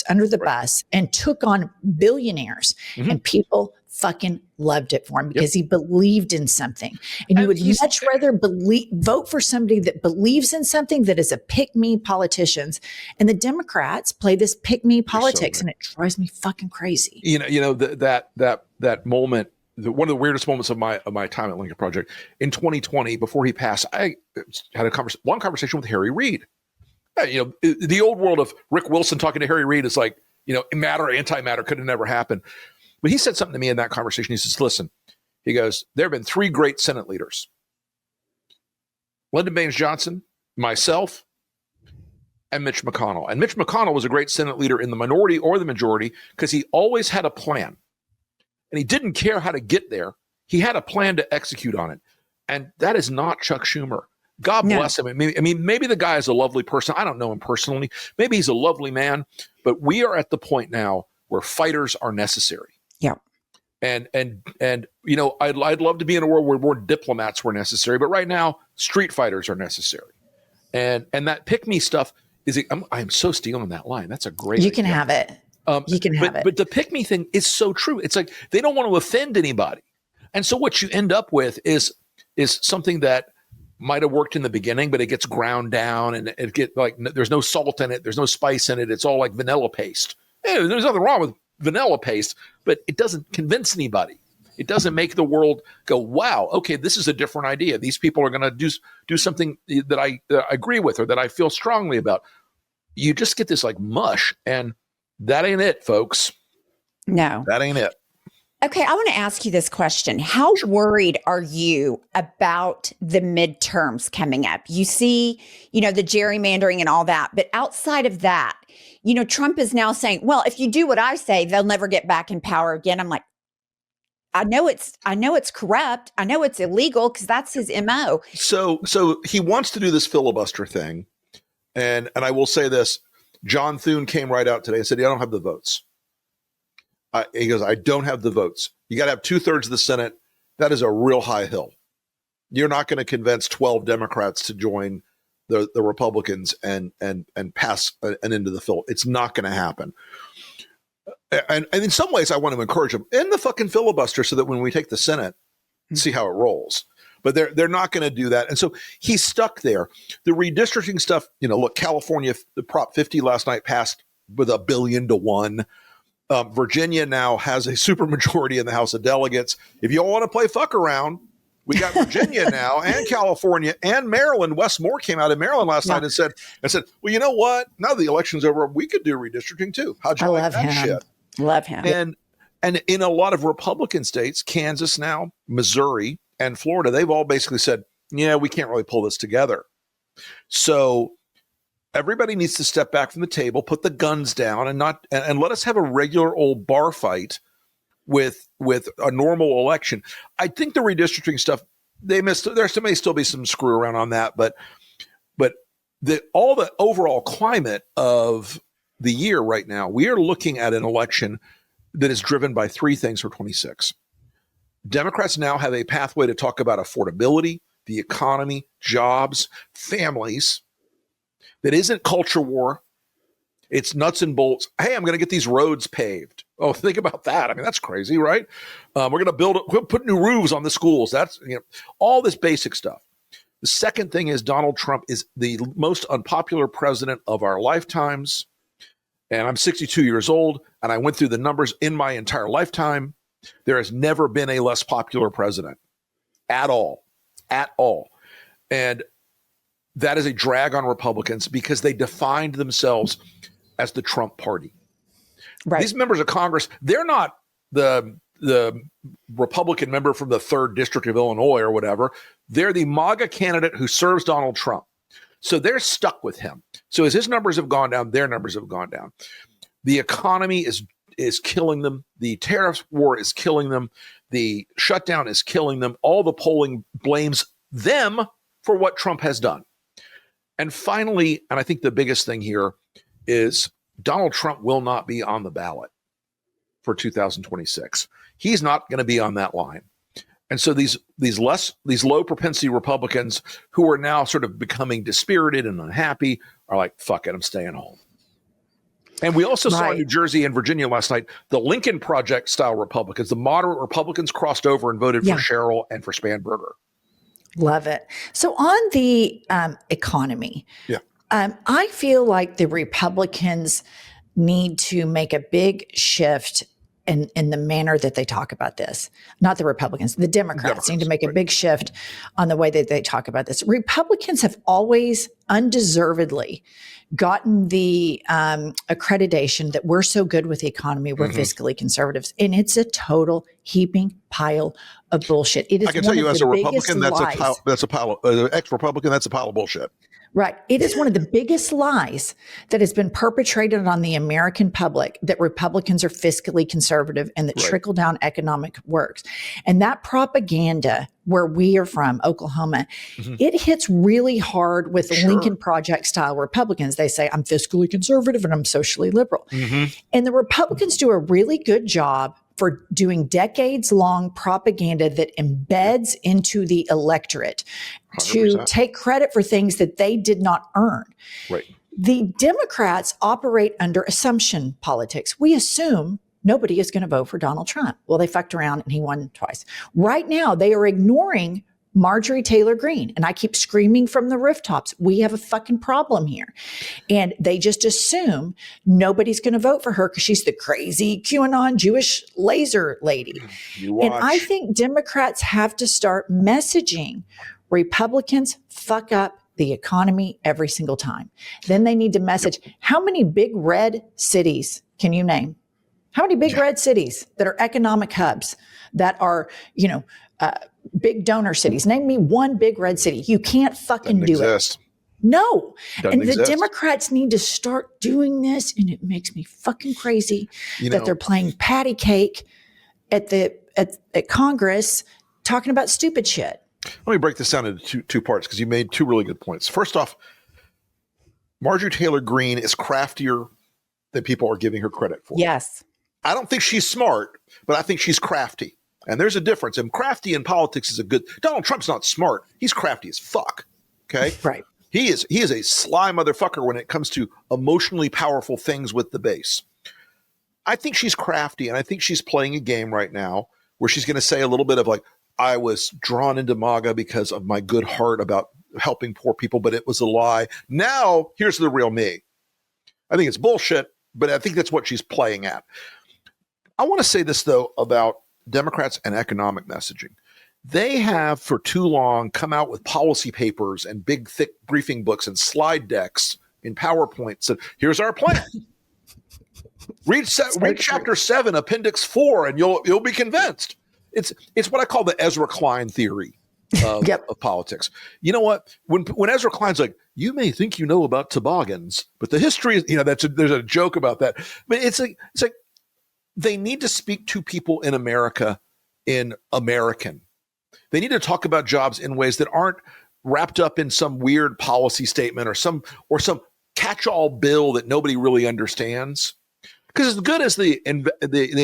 under the bus and took on billionaires and people fucking loved it for him because he believed in something. And you would much rather vote for somebody that believes in something that is a pick me politicians. And the Democrats play this pick me politics and it drives me fucking crazy. That moment, one of the weirdest moments of my time at Lincoln Project in 2020, before he passed, I had one conversation with Harry Reid. The old world of Rick Wilson talking to Harry Reid is like, matter, antimatter could have never happened. But he said something to me in that conversation. He says, listen, he goes, there have been three great Senate leaders: Lyndon Baines Johnson, myself, and Mitch McConnell. And Mitch McConnell was a great Senate leader in the minority or the majority because he always had a plan. And he didn't care how to get there. He had a plan to execute on it. And that is not Chuck Schumer. God bless him. I mean, maybe the guy is a lovely person. I don't know him personally. Maybe he's a lovely man. But we are at the point now where fighters are necessary. Yeah. And I'd love to be in a world where more diplomats were necessary. But right now, street fighters are necessary. And that pick me stuff I'm so stealing that line. That's a great You can have it. You can have it. But the pick me thing is so true. It's like they don't want to offend anybody. And so what you end up with is something that might have worked in the beginning, but it gets ground down and it get like there's no salt in it, there's no spice in it. It's all like vanilla paste. There's nothing wrong with vanilla paste, but it doesn't convince anybody. It doesn't make the world go, wow, okay, this is a different idea. These people are going to do something that I agree with or that I feel strongly about. You just get this like mush, and that ain't it, folks. No. That ain't it. Okay, I want to ask you this question. How worried are you about the midterms coming up? You see, the gerrymandering and all that, but outside of that, Trump is now saying, well, if you do what I say, they'll never get back in power again. I'm like, I know it's corrupt. I know it's illegal because that's his MO. So he wants to do this filibuster thing. And I will say this, John Thune came right out today and said, I don't have the votes. He goes, I don't have the votes. You got to have 2/3 of the Senate. That is a real high hill. You're not going to convince 12 Democrats to join the Republicans and pass an into the fill. It's not going to happen. And in some ways, I want to encourage them in the fucking filibuster so that when we take the Senate, see how it rolls. But they're not going to do that. And so he's stuck there. The redistricting stuff, look, California, the Prop 50 last night passed with 1 billion to 1. Virginia now has a supermajority in the House of Delegates. If you all want to play fuck around, we got Virginia now and California and Maryland. Wes Moore came out in Maryland last night and said, well, you know what? Now the election's over, we could do redistricting too. How'd you like that shit? Love him. And in a lot of Republican states, Kansas now, Missouri, and Florida, they've all basically said, yeah, we can't really pull this together. So everybody needs to step back from the table, put the guns down, and let us have a regular old bar fight with a normal election. I think the redistricting stuff, there may still be some screw around on that, but the overall climate of the year right now, we are looking at an election that is driven by three things for 26. Democrats now have a pathway to talk about affordability, the economy, jobs, families. That isn't culture war. It's nuts and bolts. Hey, I'm going to get these roads paved. Oh, think about that. I mean, that's crazy, right? We're going to we'll put new roofs on the schools. That's, all this basic stuff. The second thing is Donald Trump is the most unpopular president of our lifetimes. And I'm 62 years old, and I went through the numbers in my entire lifetime. There has never been a less popular president at all. And that is a drag on Republicans because they defined themselves as the Trump party. Right. These members of Congress, they're not the Republican member from the 3rd District of Illinois or whatever. They're the MAGA candidate who serves Donald Trump. So they're stuck with him. So as his numbers have gone down, their numbers have gone down. The economy is killing them. The tariff war is killing them. The shutdown is killing them. All the polling blames them for what Trump has done. And finally, and I think the biggest thing here is Donald Trump will not be on the ballot for 2026. He's not going to be on that line. And so these low propensity Republicans who are now sort of becoming dispirited and unhappy are like, fuck it, I'm staying home. And we also saw in New Jersey and Virginia last night, the Lincoln Project style Republicans, the moderate Republicans crossed over and voted for Sherrill and for Spanberger. Love it. So on the economy, I feel like the Republicans need to make a big shift in the manner that they talk about this. Not the Republicans, the Democrats need to make a big shift on the way that they talk about this. Republicans have always undeservedly gotten the accreditation that we're so good with the economy, we're fiscally conservatives, and it's a total heaping pile of bullshit. It is I can tell you as a Republican, that's a pile of ex-Republican, that's a pile of bullshit. Right. It is one of the biggest lies that has been perpetrated on the American public that Republicans are fiscally conservative and that trickle down economic works. And that propaganda where we are from, Oklahoma, it hits really hard with Lincoln Project style Republicans. They say, I'm fiscally conservative and I'm socially liberal. And the Republicans do a really good job for doing decades-long propaganda that embeds into the electorate 100%. To take credit for things that they did not earn. Right. The Democrats operate under assumption politics. We assume nobody is going to vote for Donald Trump. Well, they fucked around and he won twice. Right now, they are ignoring Marjorie Taylor Greene. And I keep screaming from the rooftops, we have a fucking problem here. And they just assume nobody's going to vote for her because she's the crazy QAnon Jewish laser lady. And I think Democrats have to start messaging Republicans fuck up the economy every single time. Then they need to message how many big red cities can you name? How many big red cities that are economic hubs that are, big donor cities? Name me one big red city. You can't fucking do it. No. And the Democrats need to start doing this. And it makes me fucking crazy that they're playing patty cake at Congress talking about stupid shit. Let me break this down into two parts because you made two really good points. First off, Marjorie Taylor Greene is craftier than people are giving her credit for. Yes. I don't think she's smart, but I think she's crafty. And there's a difference. And crafty in politics is Donald Trump's not smart. He's crafty as fuck. Okay. Right. He is a sly motherfucker when it comes to emotionally powerful things with the base. I think she's crafty, and I think she's playing a game right now where she's going to say a little bit of like, I was drawn into MAGA because of my good heart about helping poor people, but it was a lie. Now, here's the real me. I think it's bullshit, but I think that's what she's playing at. I want to say this, though, about Democrats and economic messaging. They have for too long come out with policy papers and big, thick briefing books and slide decks in PowerPoint. So here's our plan. Read chapter 7, appendix 4, and you'll be convinced. It's what I call the Ezra Klein theory of politics. You know what? When Ezra Klein's like, you may think you know about toboggans, but the history is, there's a joke about that. But it's like they need to speak to people in America in American. They need to talk about jobs in ways that aren't wrapped up in some weird policy statement or some catch-all bill that nobody really understands. Because as good as the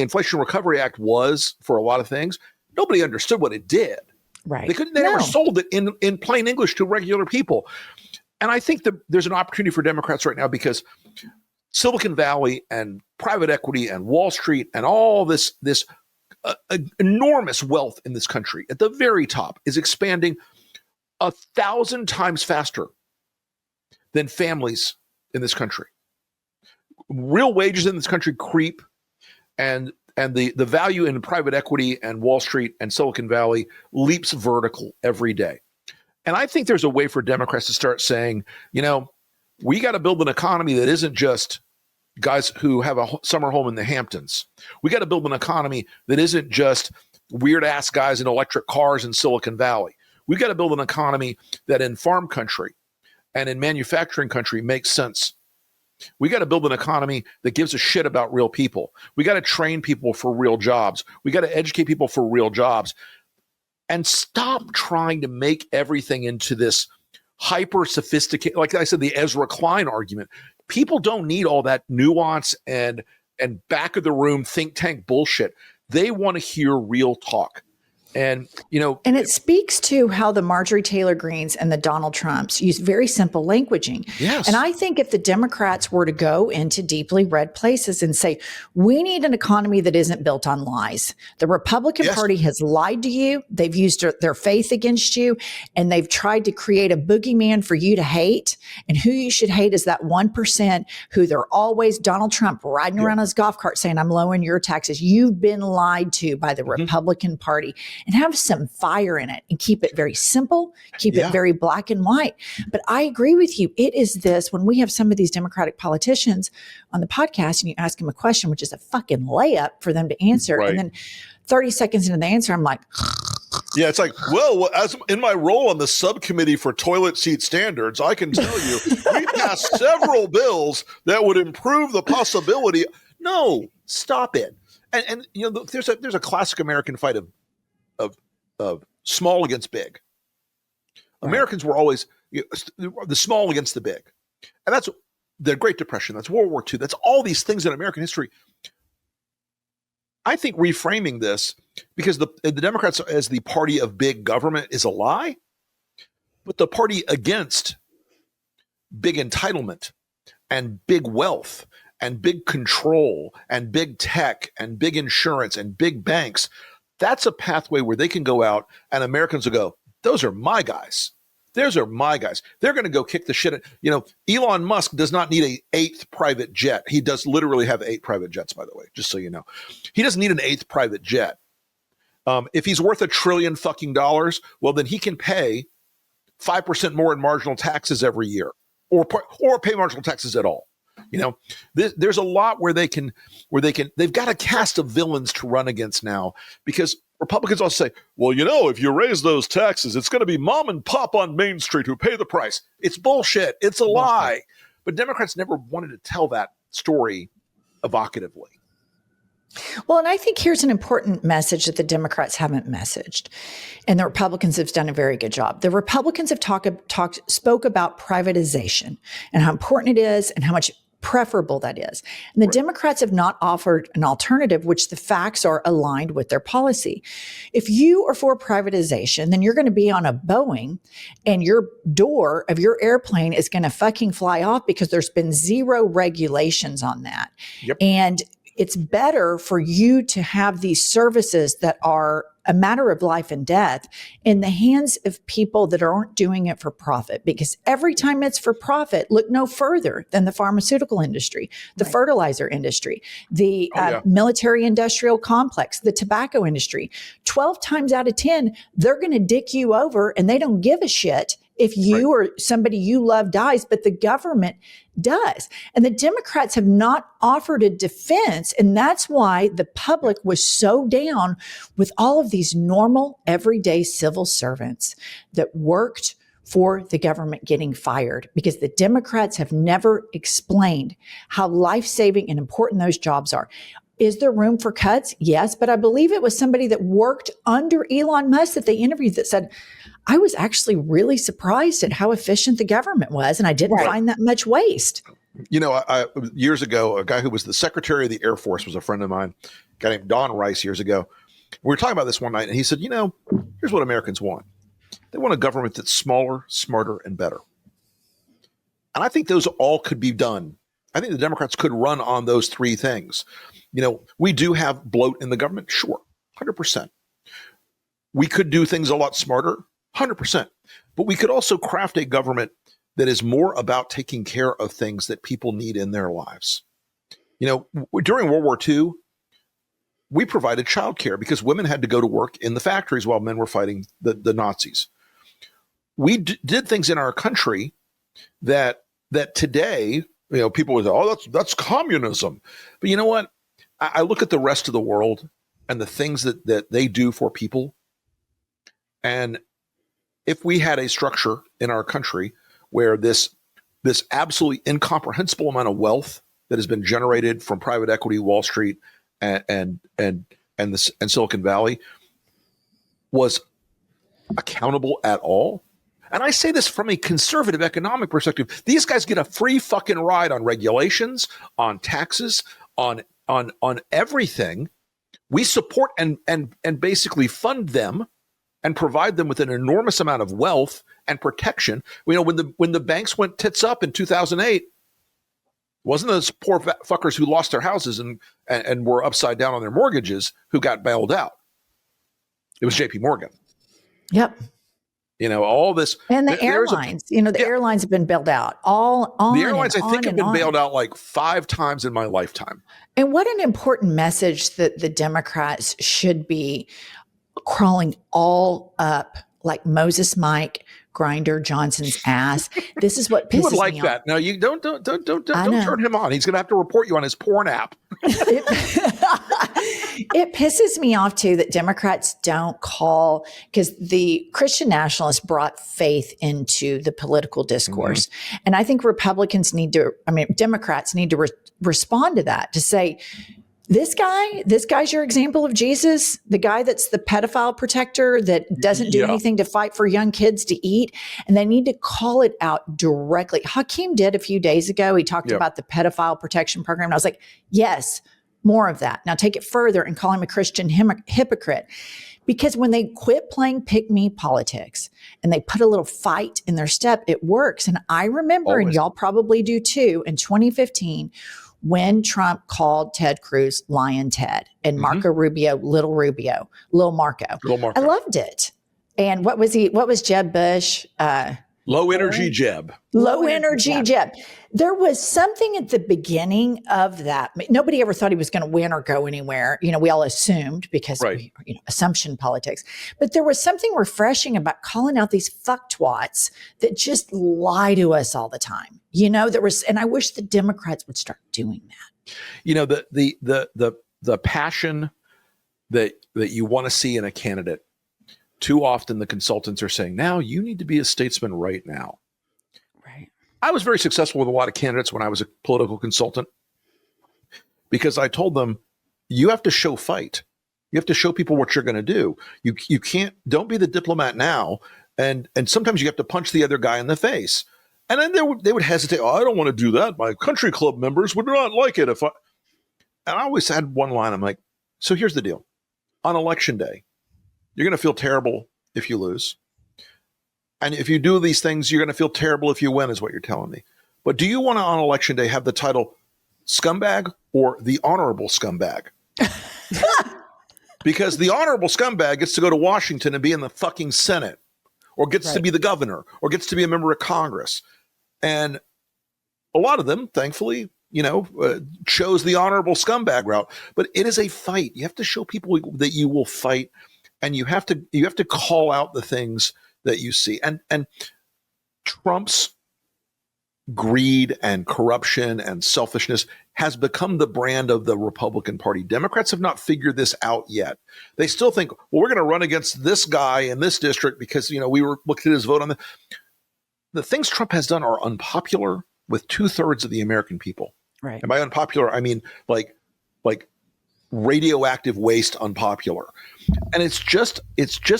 Inflation Recovery Act was for a lot of things, nobody understood what it did. Right. They never sold it in plain English to regular people. And I think that there's an opportunity for Democrats right now because Silicon Valley and private equity and Wall Street and all this enormous wealth in this country at the very top is expanding 1,000 times faster than families in this country. Real wages in this country creep, and the value in private equity and Wall Street and Silicon Valley leaps vertical every day. And I think there's a way for Democrats to start saying, we got to build an economy that isn't just guys who have a summer home in the Hamptons. We got to build an economy that isn't just weird ass guys in electric cars in Silicon Valley. We've got to build an economy that in farm country and in manufacturing country makes sense. We got to build an economy that gives a shit about real people. We got to train people for real jobs. We got to educate people for real jobs, and stop trying to make everything into this hyper sophisticated, like I said, the Ezra Klein argument. People don't need all that nuance and back of the room think tank bullshit. They want to hear real talk. And, and it speaks to how the Marjorie Taylor Greens and the Donald Trumps use very simple languaging. Yes. And I think if the Democrats were to go into deeply red places and say, we need an economy that isn't built on lies. The Republican Party has lied to you. They've used their faith against you, and they've tried to create a boogeyman for you to hate. And who you should hate is that 1% who they're always Donald Trump riding around his golf cart saying, I'm lowering your taxes. You've been lied to by the Republican Party. And have some fire in it and keep it very simple, keep it very black and white. But I agree with you. It is this, when we have some of these Democratic politicians on the podcast and you ask them a question, which is a fucking layup for them to answer. Right. And then 30 seconds into the answer, I'm like, yeah, it's like, well, as in my role on the subcommittee for toilet seat standards, I can tell you, we passed several bills that would improve the possibility. No, stop it. And there's a classic American fight of small against big. Right. Americans were always the small against the big. And that's the Great Depression. That's World War II. That's all these things in American history. I think reframing this, because the Democrats as the party of big government is a lie, but the party against big entitlement and big wealth and big control and big tech and big insurance and big banks, that's a pathway where they can go out and Americans will go, those are my guys. Those are my guys. They're going to go kick the shit. Elon Musk does not need an 8th private jet. He does literally have 8 private jets, by the way, just so you know. He doesn't need an 8th private jet. If he's worth $1 trillion fucking dollars, well, then he can pay 5% more in marginal taxes every year, or pay marginal taxes at all. There's a lot where they've got a cast of villains to run against now, because Republicans also say, well, if you raise those taxes, it's going to be mom and pop on Main Street who pay the price. It's bullshit. It's a lie. But Democrats never wanted to tell that story evocatively. Well, and I think here's an important message that the Democrats haven't messaged, and the Republicans have done a very good job. The Republicans have spoke about privatization and how important it is and how much preferable that is. And the Democrats have not offered an alternative, which the facts are aligned with their policy. If you are for privatization, then you're going to be on a Boeing and your door of your airplane is going to fucking fly off because there's been zero regulations on that. Yep. And it's better for you to have these services that are a matter of life and death in the hands of people that aren't doing it for profit. Because every time it's for profit, look no further than the pharmaceutical industry, the fertilizer industry, the military industrial complex, the tobacco industry. 12 times out of 10, they're going to dick you over and they don't give a shit if you or somebody you love dies, but the government does. And the Democrats have not offered a defense. And that's why the public was so down with all of these normal, everyday civil servants that worked for the government getting fired, because the Democrats have never explained how life-saving and important those jobs are. Is there room for cuts? Yes. But I believe it was somebody that worked under Elon Musk that they interviewed that said, I was actually really surprised at how efficient the government was, and I didn't find that much waste. Years ago, a guy who was the Secretary of the Air Force was a friend of mine, a guy named Don Rice years ago. We were talking about this one night, and he said, here's what Americans want. They want a government that's smaller, smarter, and better. And I think those all could be done I think the Democrats could run on those three things. We do have bloat in the government. Sure. 100%. We could do things a lot smarter. 100%. But we could also craft a government that is more about taking care of things that people need in their lives. During World War II, we provided childcare because women had to go to work in the factories while men were fighting the Nazis. We did things in our country that today, people would say, oh, that's communism. But you know what? I look at the rest of the world and the things that they do for people. And if we had a structure in our country where this absolutely incomprehensible amount of wealth that has been generated from private equity, Wall Street, and Silicon Valley was accountable at all. And I say this from a conservative economic perspective. These guys get a free fucking ride on regulations, on taxes, on everything. We support and basically fund them and provide them with an enormous amount of wealth and protection. When the banks went tits up in 2008, wasn't those poor fuckers who lost their houses and were upside down on their mortgages who got bailed out? It was JP Morgan. Yep. All this. And the airlines, the airlines have been bailed out. The airlines, I think, have been bailed out like 5 times in my lifetime. And what an important message that the Democrats should be crawling all up like Moses Mike Grinder Johnson's ass. This is what pisses me off. He would like that. No, you don't turn him on. He's going to have to report you on his porn app. It pisses me off too that Democrats don't call, because the Christian nationalists brought faith into the political discourse. Mm-hmm. And I think Democrats need to respond to that, to say, this guy's your example of Jesus, the guy that's the pedophile protector that doesn't do anything to fight for young kids to eat. And they need to call it out directly. Hakeem did a few days ago. He talked about the pedophile protection program. And I was like, yes, more of that. Now take it further and call him a Christian hypocrite. Because when they quit playing pick-me politics and they put a little fight in their step, it works. And I remember, and y'all probably do too, in 2015, when Trump called Ted Cruz Lion Ted and Marco Rubio, Little Marco. I loved it. And what was Jeb Bush? Low energy Jeb. Low energy Jeb. There was something at the beginning of that. Nobody ever thought he was going to win or go anywhere. We all assumed because assumption politics. But there was something refreshing about calling out these fucktwats that just lie to us all the time. And I wish the Democrats would start doing that. The passion that you want to see in a candidate. Too often the consultants are saying, now you need to be a statesman right now. Right. I was very successful with a lot of candidates when I was a political consultant because I told them, you have to show fight. You have to show people what you're going to do. You don't be the diplomat now. And sometimes you have to punch the other guy in the face. And then they would hesitate. Oh, I don't want to do that. My country club members would not like it and I always had one line. I'm like, so here's the deal. On election day, you're going to feel terrible if you lose. And if you do these things, you're going to feel terrible if you win, is what you're telling me. But do you want to, on election day, have the title scumbag or the honorable scumbag? Because the honorable scumbag gets to go to Washington and be in the fucking Senate, or gets to be the governor, or gets to be a member of Congress. And a lot of them, thankfully, chose the honorable scumbag route. But it is a fight. You have to show people that you will fight. And you have to call out the things that you see. And Trump's greed and corruption and selfishness has become the brand of the Republican Party. Democrats have not figured this out yet. They still think, well, we're going to run against this guy in this district because, we were looking at his vote on the things Trump has done are unpopular with 2/3 of the American people. Right. And by unpopular, I mean like radioactive waste unpopular. And it's just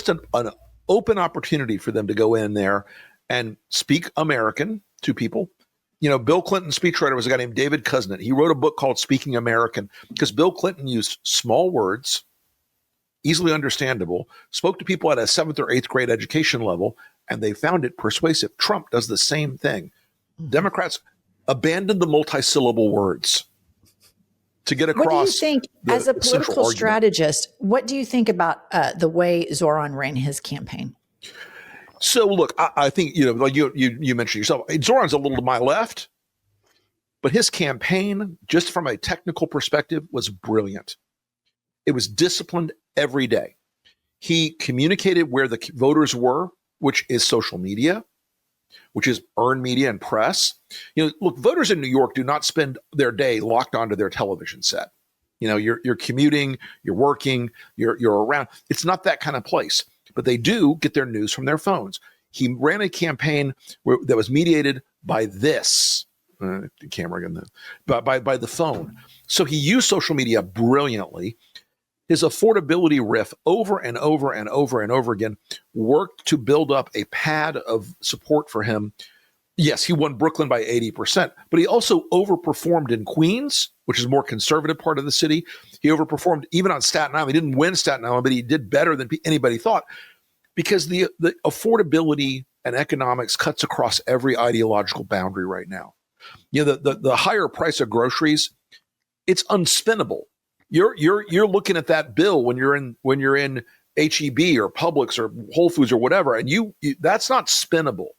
an open opportunity for them to go in there and speak American to people. Bill Clinton's speechwriter was a guy named David Kuznets. He wrote a book called Speaking American because Bill Clinton used small words, easily understandable, spoke to people at a 7th or 8th grade education level, and they found it persuasive. Trump does the same thing. Democrats, abandon the multisyllable words to get across. What do you think, as a political strategist, what do you think about the way Zoran ran his campaign? So look, I think, like you mentioned yourself, Zoran's a little to my left, but his campaign, just from a technical perspective, was brilliant. It was disciplined every day. He communicated where the voters were, which is social media, which is earned media and press. Look, voters in New York do not spend their day locked onto their television set. You're commuting, you're working, you're around. It's not that kind of place, but they do get their news from their phones. He ran a campaign that was mediated by this camera again, by the phone. So he used social media brilliantly. His affordability riff over and over and over and over again worked to build up a pad of support for him. Yes, he won Brooklyn by 80%, but he also overperformed in Queens, which is a more conservative part of the city. He overperformed even on Staten Island. He didn't win Staten Island, but he did better than anybody thought, because the affordability and economics cuts across every ideological boundary right now. The higher price of groceries, it's unspinnable. You're looking at that bill when you're in HEB or Publix or Whole Foods or whatever, and you that's not spinnable.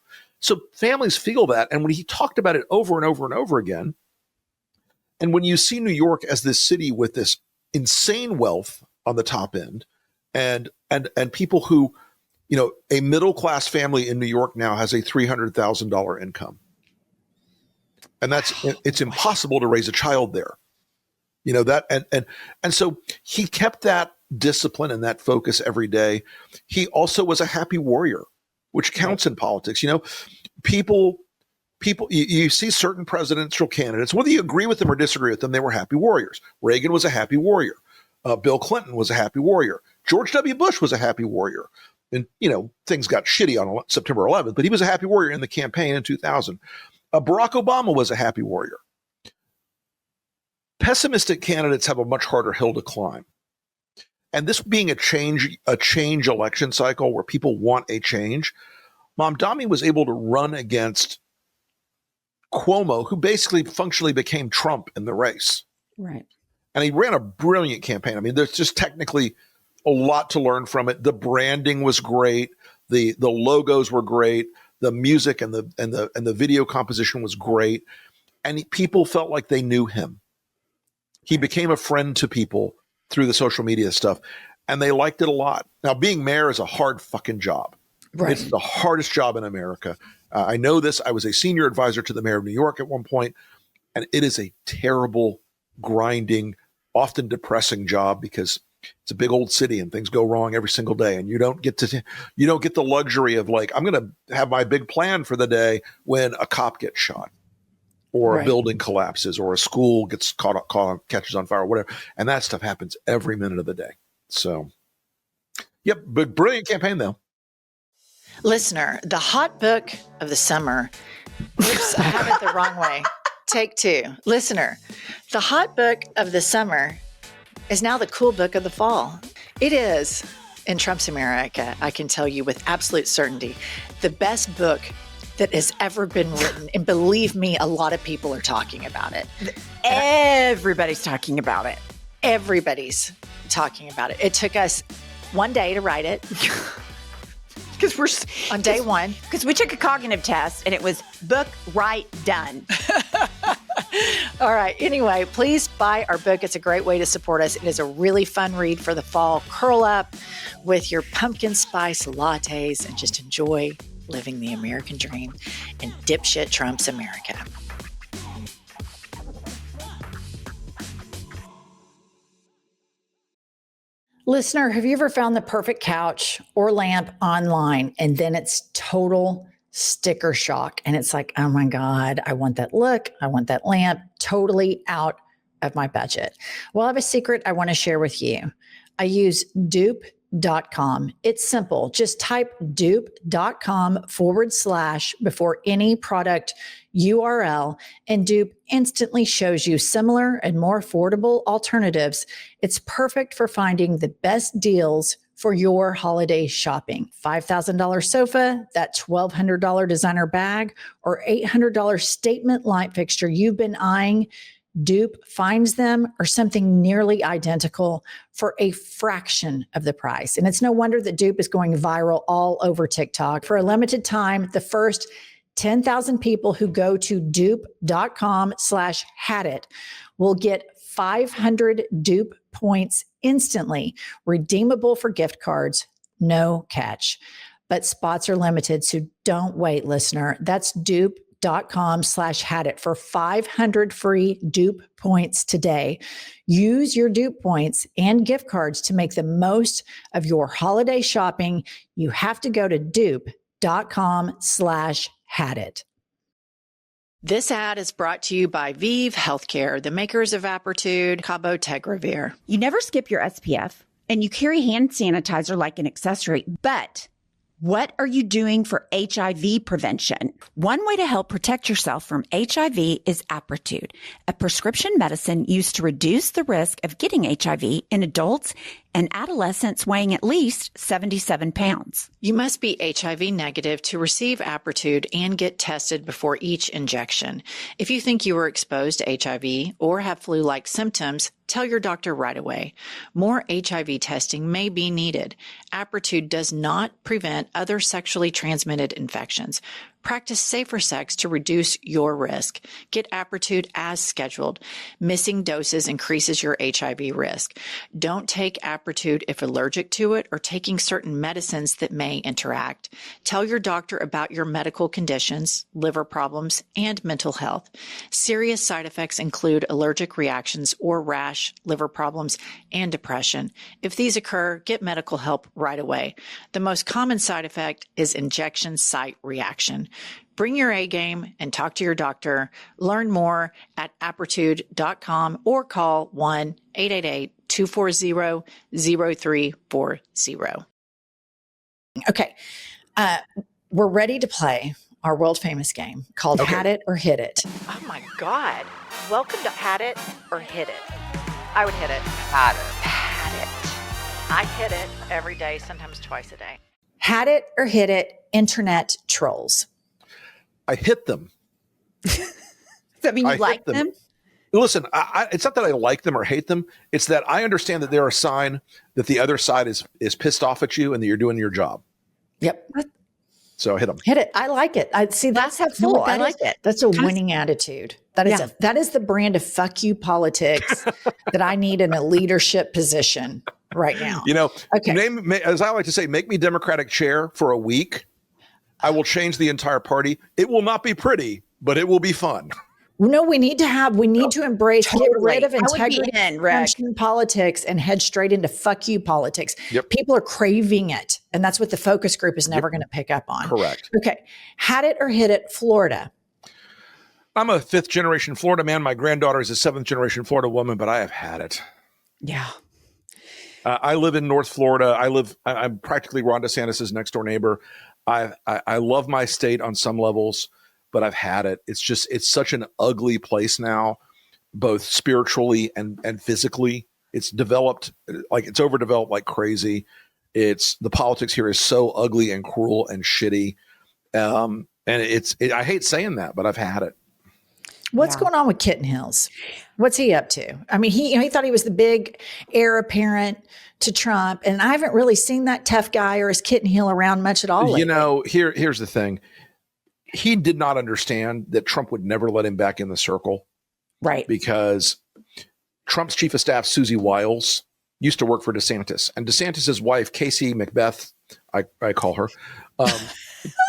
So families feel that, and when he talked about it over and over and over again, and when you see New York as this city with this insane wealth on the top end, and people who, a middle class family in New York now has a $300,000 income, and it's impossible to raise a child there. And so he kept that discipline and that focus every day. He also was a happy warrior, which counts in politics. People, you see certain presidential candidates, whether you agree with them or disagree with them, they were happy warriors. Reagan was a happy warrior. Bill Clinton was a happy warrior. George W. Bush was a happy warrior. And, things got shitty on September 11th, but he was a happy warrior in the campaign in 2000. Barack Obama was a happy warrior. Pessimistic candidates have a much harder hill to climb. And this being a change election cycle where people want a change, Mamdani was able to run against Cuomo, who basically functionally became Trump in the race. Right. And he ran a brilliant campaign. I mean, there's just technically a lot to learn from it. The branding was great. The logos were great. The music and the video composition was great. And people felt like they knew him. He became a friend to people through the social media stuff, and they liked it a lot. Now, being mayor is a hard fucking job. Right. It's the hardest job in America. I know this. I was a senior advisor to the mayor of New York at one point, and it is a terrible, grinding, often depressing job because it's a big old city and things go wrong every single day, and you don't get the luxury of like, I'm going to have my big plan for the day when a cop gets shot, or a building collapses, or a school gets catches on fire, or whatever. And that stuff happens every minute of the day. So, yep, but brilliant campaign though. Listener, the hot book of the summer. Oops, I have it the wrong way. Take two. Listener, the hot book of the summer is now the cool book of the fall. It is, in Trump's America, I can tell you with absolute certainty, the best book that has ever been written. And believe me, a lot of people are talking about it. Everybody's talking about it. Everybody's talking about it. It took us one day to write it. Because we're on day one. Because we took a cognitive test and it was book, write, done. All right. Anyway, please buy our book. It's a great way to support us. It is a really fun read for the fall. Curl up with your pumpkin spice lattes and just enjoy living the American dream in dipshit Trump's America. Listener, have you ever found the perfect couch or lamp online and then it's total sticker shock? And it's like, oh my God, I want that look. I want that lamp, totally out of my budget. Well, I have a secret I want to share with you. I use dupe.com. It's simple. Just type dupe.com / before any product URL, and Dupe instantly shows you similar and more affordable alternatives. It's perfect for finding the best deals for your holiday shopping. $5,000 sofa, that $1,200 designer bag, or $800 statement light fixture you've been eyeing, Dupe finds them or something nearly identical for a fraction of the price. And it's no wonder that Dupe is going viral all over TikTok. For a limited time, the first 10,000 people who go to dupe.com/hadit will get 500 Dupe points instantly, redeemable for gift cards, no catch. But spots are limited, so don't wait, listener. That's dupe.com/hadit for 500 free Dupe points today. Use your Dupe points and gift cards to make the most of your holiday shopping. You have to go to dupe.com/hadit. This ad is brought to you by Vive Healthcare, the makers of Apertude, Cabotegravir. You never skip your SPF, and you carry hand sanitizer like an accessory, but what are you doing for HIV prevention? One way to help protect yourself from HIV is Apertude, a prescription medicine used to reduce the risk of getting HIV in adults and adolescents weighing at least 77 pounds. You must be HIV negative to receive Apertude and get tested before each injection. If you think you were exposed to HIV or have flu-like symptoms, tell your doctor right away. More HIV testing may be needed. Apertude does not prevent other sexually transmitted infections. Practice safer sex to reduce your risk. Get Apertude as scheduled. Missing doses increases your HIV risk. Don't take Apertude if allergic to it or taking certain medicines that may interact. Tell your doctor about your medical conditions, liver problems, and mental health. Serious side effects include allergic reactions or rash, liver problems, and depression. If these occur, get medical help right away. The most common side effect is injection site reaction. Bring your A game and talk to your doctor. Learn more at apertude.com or call 1-888-240-0340. Okay. We're ready to play our world famous game called Had It or Hit It. Oh my God. Welcome to Had It or Hit It. I would hit it. Had it. Had it. I hit it every day, sometimes twice a day. Had it or hit it, internet trolls. I hit them. Does that mean you like them? Listen, it's not that I like them or hate them. It's that I understand that they're a sign that the other side is pissed off at you and that you're doing your job. Yep. So hit them. Hit it. I like it. I see. That's helpful. I like it. That's a winning attitude. That is the brand of fuck you politics that I need in a leadership position right now. You know, as I like to say, make me Democratic chair for a week. I will change the entire party. It will not be pretty, but it will be fun. No, we need to embrace, get rid of integrity and politics and head straight into fuck you politics. Yep. People are craving it. And that's what the focus group is never going to pick up on. Correct. Okay. Had it or hit it, Florida. I'm a 5th generation Florida man. My granddaughter is a 7th generation Florida woman, but I have had it. Yeah. I live in North Florida. I'm practically Ron DeSantis' next door neighbor. I love my state on some levels, but I've had it. It's such an ugly place now, both spiritually and physically. It's developed it's overdeveloped like crazy. The politics here is so ugly and cruel and shitty. And I hate saying that, but I've had it. What's going on with Kitten Hills? What's he up to? I mean, he thought he was the big heir apparent to Trump, and I haven't really seen that tough guy or his Kitten Hill around much at all lately. You know, here's the thing. He did not understand that Trump would never let him back in the circle. Right. Because Trump's chief of staff, Susie Wiles, used to work for DeSantis. And DeSantis' wife, Casey Macbeth, I call her,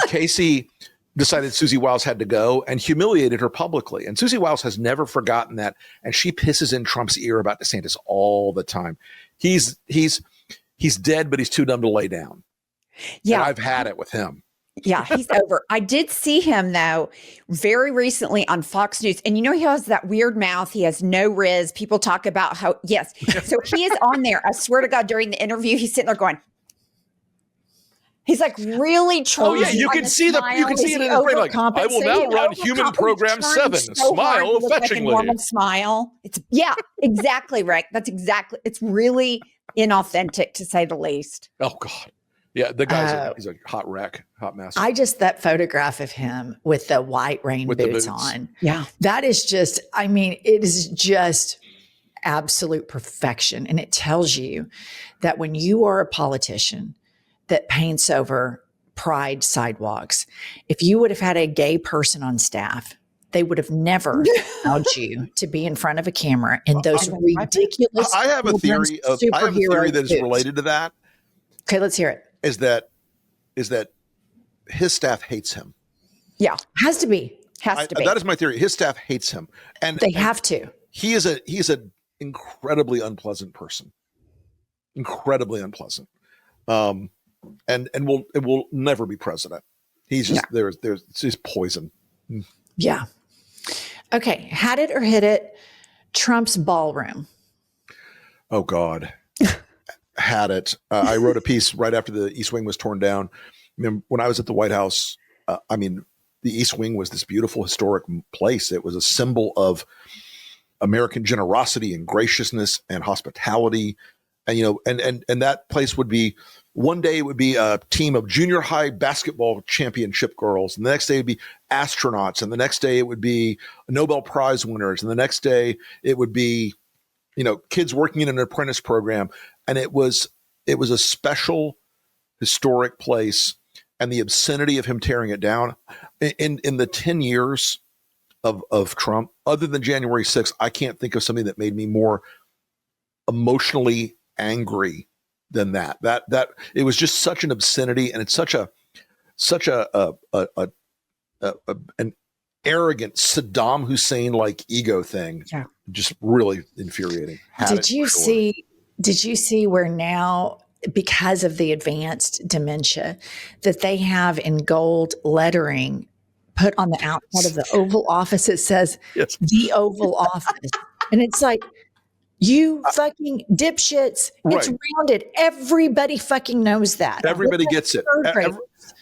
Casey decided Susie Wiles had to go and humiliated her publicly. And Susie Wiles has never forgotten that. And she pisses in Trump's ear about DeSantis all the time. He's dead, but he's too dumb to lay down. Yeah. And I've had it with him. Yeah, he's over. I did see him, though, very recently on Fox News. And you know, he has that weird mouth. He has no riz. People talk about how, yes. So he is on there. I swear to God, during the interview, he's sitting there going, He's like really trying. Oh yeah, you can see it in his brain. Like, I will now run human program 7. Smile fetchingly. Normal smile. It's exactly, Rick. That's exactly. It's really inauthentic to say the least. Oh God, yeah, the guy's he's a hot wreck, hot mess. That photograph of him with the white rain boots on. Yeah, that is just. I mean, it is just absolute perfection, and it tells you that when you are a politician that paints over pride sidewalks, if you would have had a gay person on staff, they would have never allowed you to be in front of a camera in those ridiculous. I have a theory that is related to that. Okay, let's hear it. Is that his staff hates him? Yeah, has to be. That is my theory. His staff hates him, and they have to. He is an incredibly unpleasant person. Incredibly unpleasant. And will never be president. He's just there's just poison. Yeah. Okay. Had it or hit it. Trump's ballroom. Oh God. Had it. I wrote a piece right after the East Wing was torn down. I mean, when I was at the White House, the East Wing was this beautiful historic place. It was a symbol of American generosity and graciousness and hospitality. And, and that place would be, one day it would be a team of junior high basketball championship girls. And the next day it'd be astronauts. And the next day it would be Nobel Prize winners. And the next day it would be, kids working in an apprentice program. And it was a special historic place. And the obscenity of him tearing it down in the 10 years of Trump, other than January 6th, I can't think of something that made me more emotionally angry than that it was just such an obscenity, and it's such an arrogant Saddam Hussein like ego thing. Yeah, just really infuriating. Did you see where now, because of the advanced dementia, that they have in gold lettering put on the outside of the Oval Office, it says the Oval Office, and it's like, you fucking dipshits. It's rounded. Everybody fucking knows that. Everybody gets it.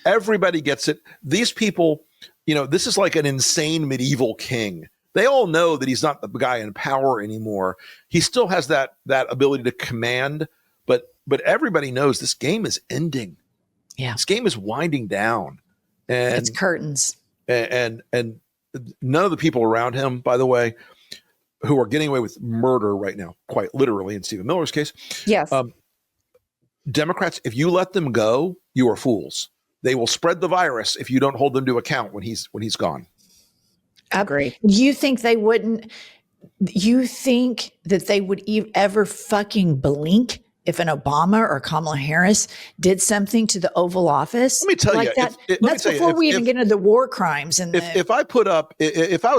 Everybody gets it. These people, this is like an insane medieval king. They all know that he's not the guy in power anymore. He still has that ability to command, but everybody knows this game is ending. Yeah. This game is winding down. And it's curtains. And none of the people around him, by the way, who are getting away with murder right now, quite literally in Stephen Miller's case. Yes. Democrats, if you let them go, you are fools. They will spread the virus if you don't hold them to account when he's gone. I agree. You think they wouldn't? You think that they would ever fucking blink if an Obama or Kamala Harris did something to the Oval Office? Let me tell you, that. That's before we even get into the war crimes. And if I was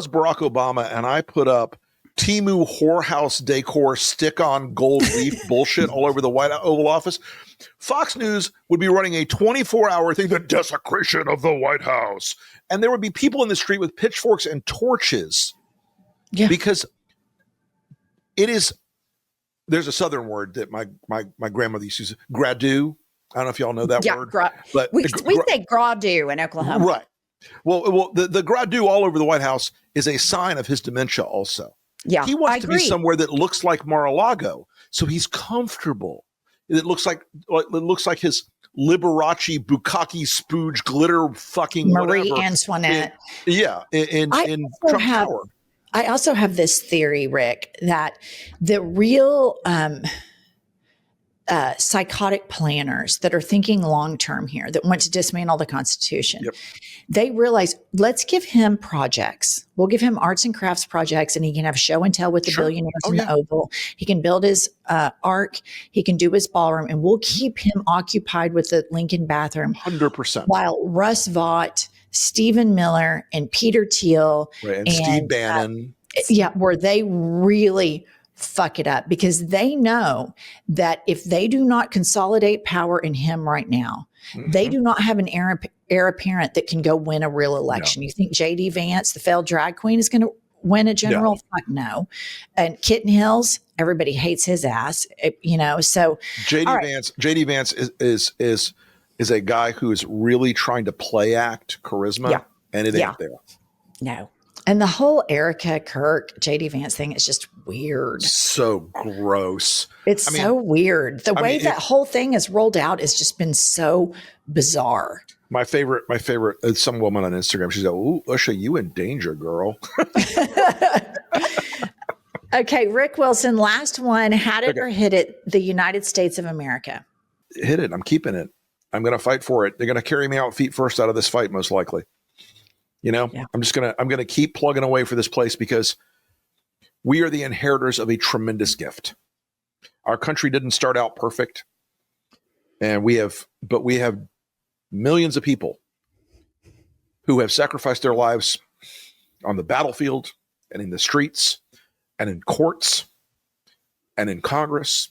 Barack Obama and I put up Temu whorehouse decor stick-on gold leaf bullshit all over the Oval Office, Fox News would be running a 24-hour thing, the desecration of the White House. And there would be people in the street with pitchforks and torches. Yeah. Because there's a Southern word that my grandmother used to use, gradu. I don't know if y'all know that word. But we say gradu in Oklahoma. Right. Well, the gradu all over the White House is a sign of his dementia also. Yeah, he wants to be somewhere that looks like Mar-a-Lago, so he's comfortable. It looks like his Liberace, Bukkake, Spooge, glitter, fucking Marie whatever. Antoinette. In Trump Tower. I also have this theory, Rick, that the real psychotic planners that are thinking long-term here, that want to dismantle the Constitution, they realize, let's give him projects. We'll give him arts and crafts projects, and he can have show and tell with the billionaires in the Oval. He can build his ark. He can do his ballroom, and we'll keep him occupied with the Lincoln bathroom. 100%. While Russ Vought, Stephen Miller, and Peter Thiel and Steve Bannon. Where they really fuck it up, because they know that if they do not consolidate power in him right now, they do not have an heir apparent that can go win a real election. No. You think J.D. Vance, the failed drag queen, is going to win a general? No. Fuck no. And Kitten Hills, everybody hates his ass, So J.D. Vance is is a guy who is really trying to play act charisma, Yeah. and it Yeah. ain't there. No. And the whole Erica Kirk, JD Vance thing is just weird. So gross. It's so weird. The way that whole thing is rolled out has just been so bizarre. My favorite, some woman on Instagram, she's like, "Ooh, Usha, you in danger, girl." Okay, Rick Wilson, last one. Had it or hit it, the United States of America. Hit it. I'm keeping it. I'm going to fight for it. They're going to carry me out feet first out of this fight, most likely. I'm going to keep plugging away for this place because we are the inheritors of a tremendous gift. Our country didn't start out perfect, and we have millions of people who have sacrificed their lives on the battlefield and in the streets and in courts and in Congress,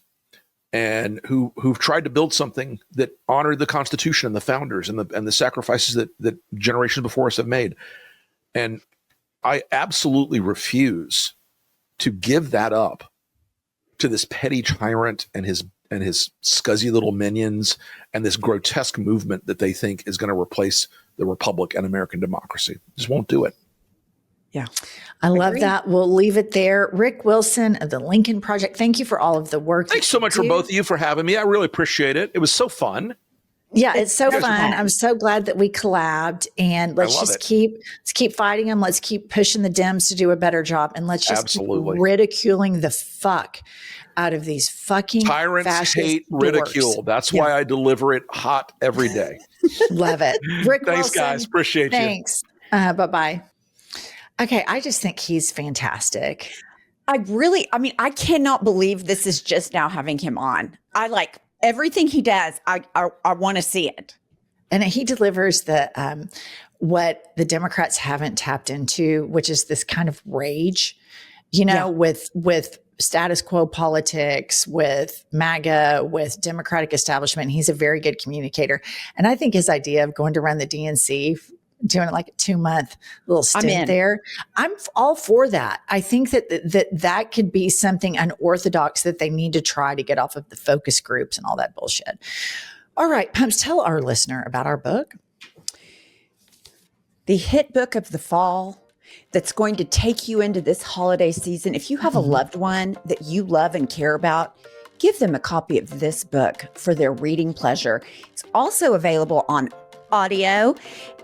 and who've tried to build something that honored the Constitution and the founders and the sacrifices that generations before us have made. And I absolutely refuse to give that up to this petty tyrant and his scuzzy little minions and this grotesque movement that they think is going to replace the republic and American democracy. Just won't do it. Yeah. I love that. We'll leave it there. Rick Wilson of the Lincoln Project, thank you for all of the work. Thanks so much for both of you for having me. I really appreciate it. It was so fun. Yeah, it's so fun. I'm so glad that we collabed, and let's keep fighting them. Let's keep pushing the Dems to do a better job, and let's just keep ridiculing the fuck out of these fucking tyrants. Hate ridicule. dorks. That's why I deliver it hot every day. Love it. Rick Thanks, Wilson, guys. Appreciate you. Thanks. Bye-bye. Okay, I just think he's fantastic. I cannot believe this is just now having him on. I like everything he does. I want to see it. And he delivers the what the Democrats haven't tapped into, which is this kind of rage, with status quo politics, with MAGA, with Democratic establishment. He's a very good communicator. And I think his idea of going to run the DNC, doing like a 2-month little stint there, I'm all for that. I think that could be something unorthodox that they need to try to get off of the focus groups and all that bullshit. All right, Pumps, tell our listener about our book. The hit book of the fall that's going to take you into this holiday season. If you have a loved one that you love and care about, give them a copy of this book for their reading pleasure. It's also available on audio.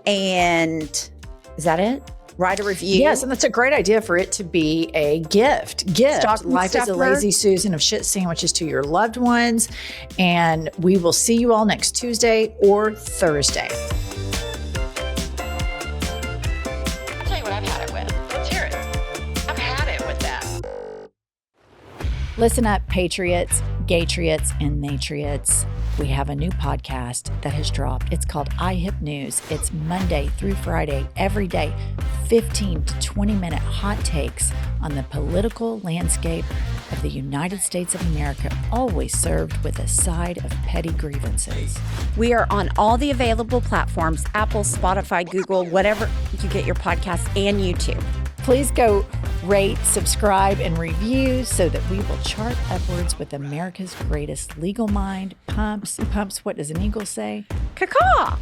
And is that it? Write a review. Yes, and that's a great idea for it to be a gift. Life is a lazy Susan of shit sandwiches to your loved ones. And we will see you all next Tuesday or Thursday. I'll tell you what I've had it with. Let's hear it. I've had it with that. Listen up, patriots, gaytriots, and natriots. We have a new podcast that has dropped. It's called iHip News. It's Monday through Friday, every day, 15 to 20-minute hot takes on the political landscape of the United States of America, always served with a side of petty grievances. We are on all the available platforms, Apple, Spotify, Google, whatever you get your podcasts, and YouTube. Please go rate, subscribe, and review so that we will chart upwards with America's greatest legal mind. Pumps, what does an eagle say? Caw-caw!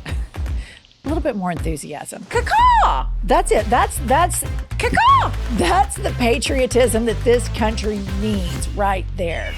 A little bit more enthusiasm. Caw-caw! That's it. That's Caw-caw! That's the patriotism that this country needs right there.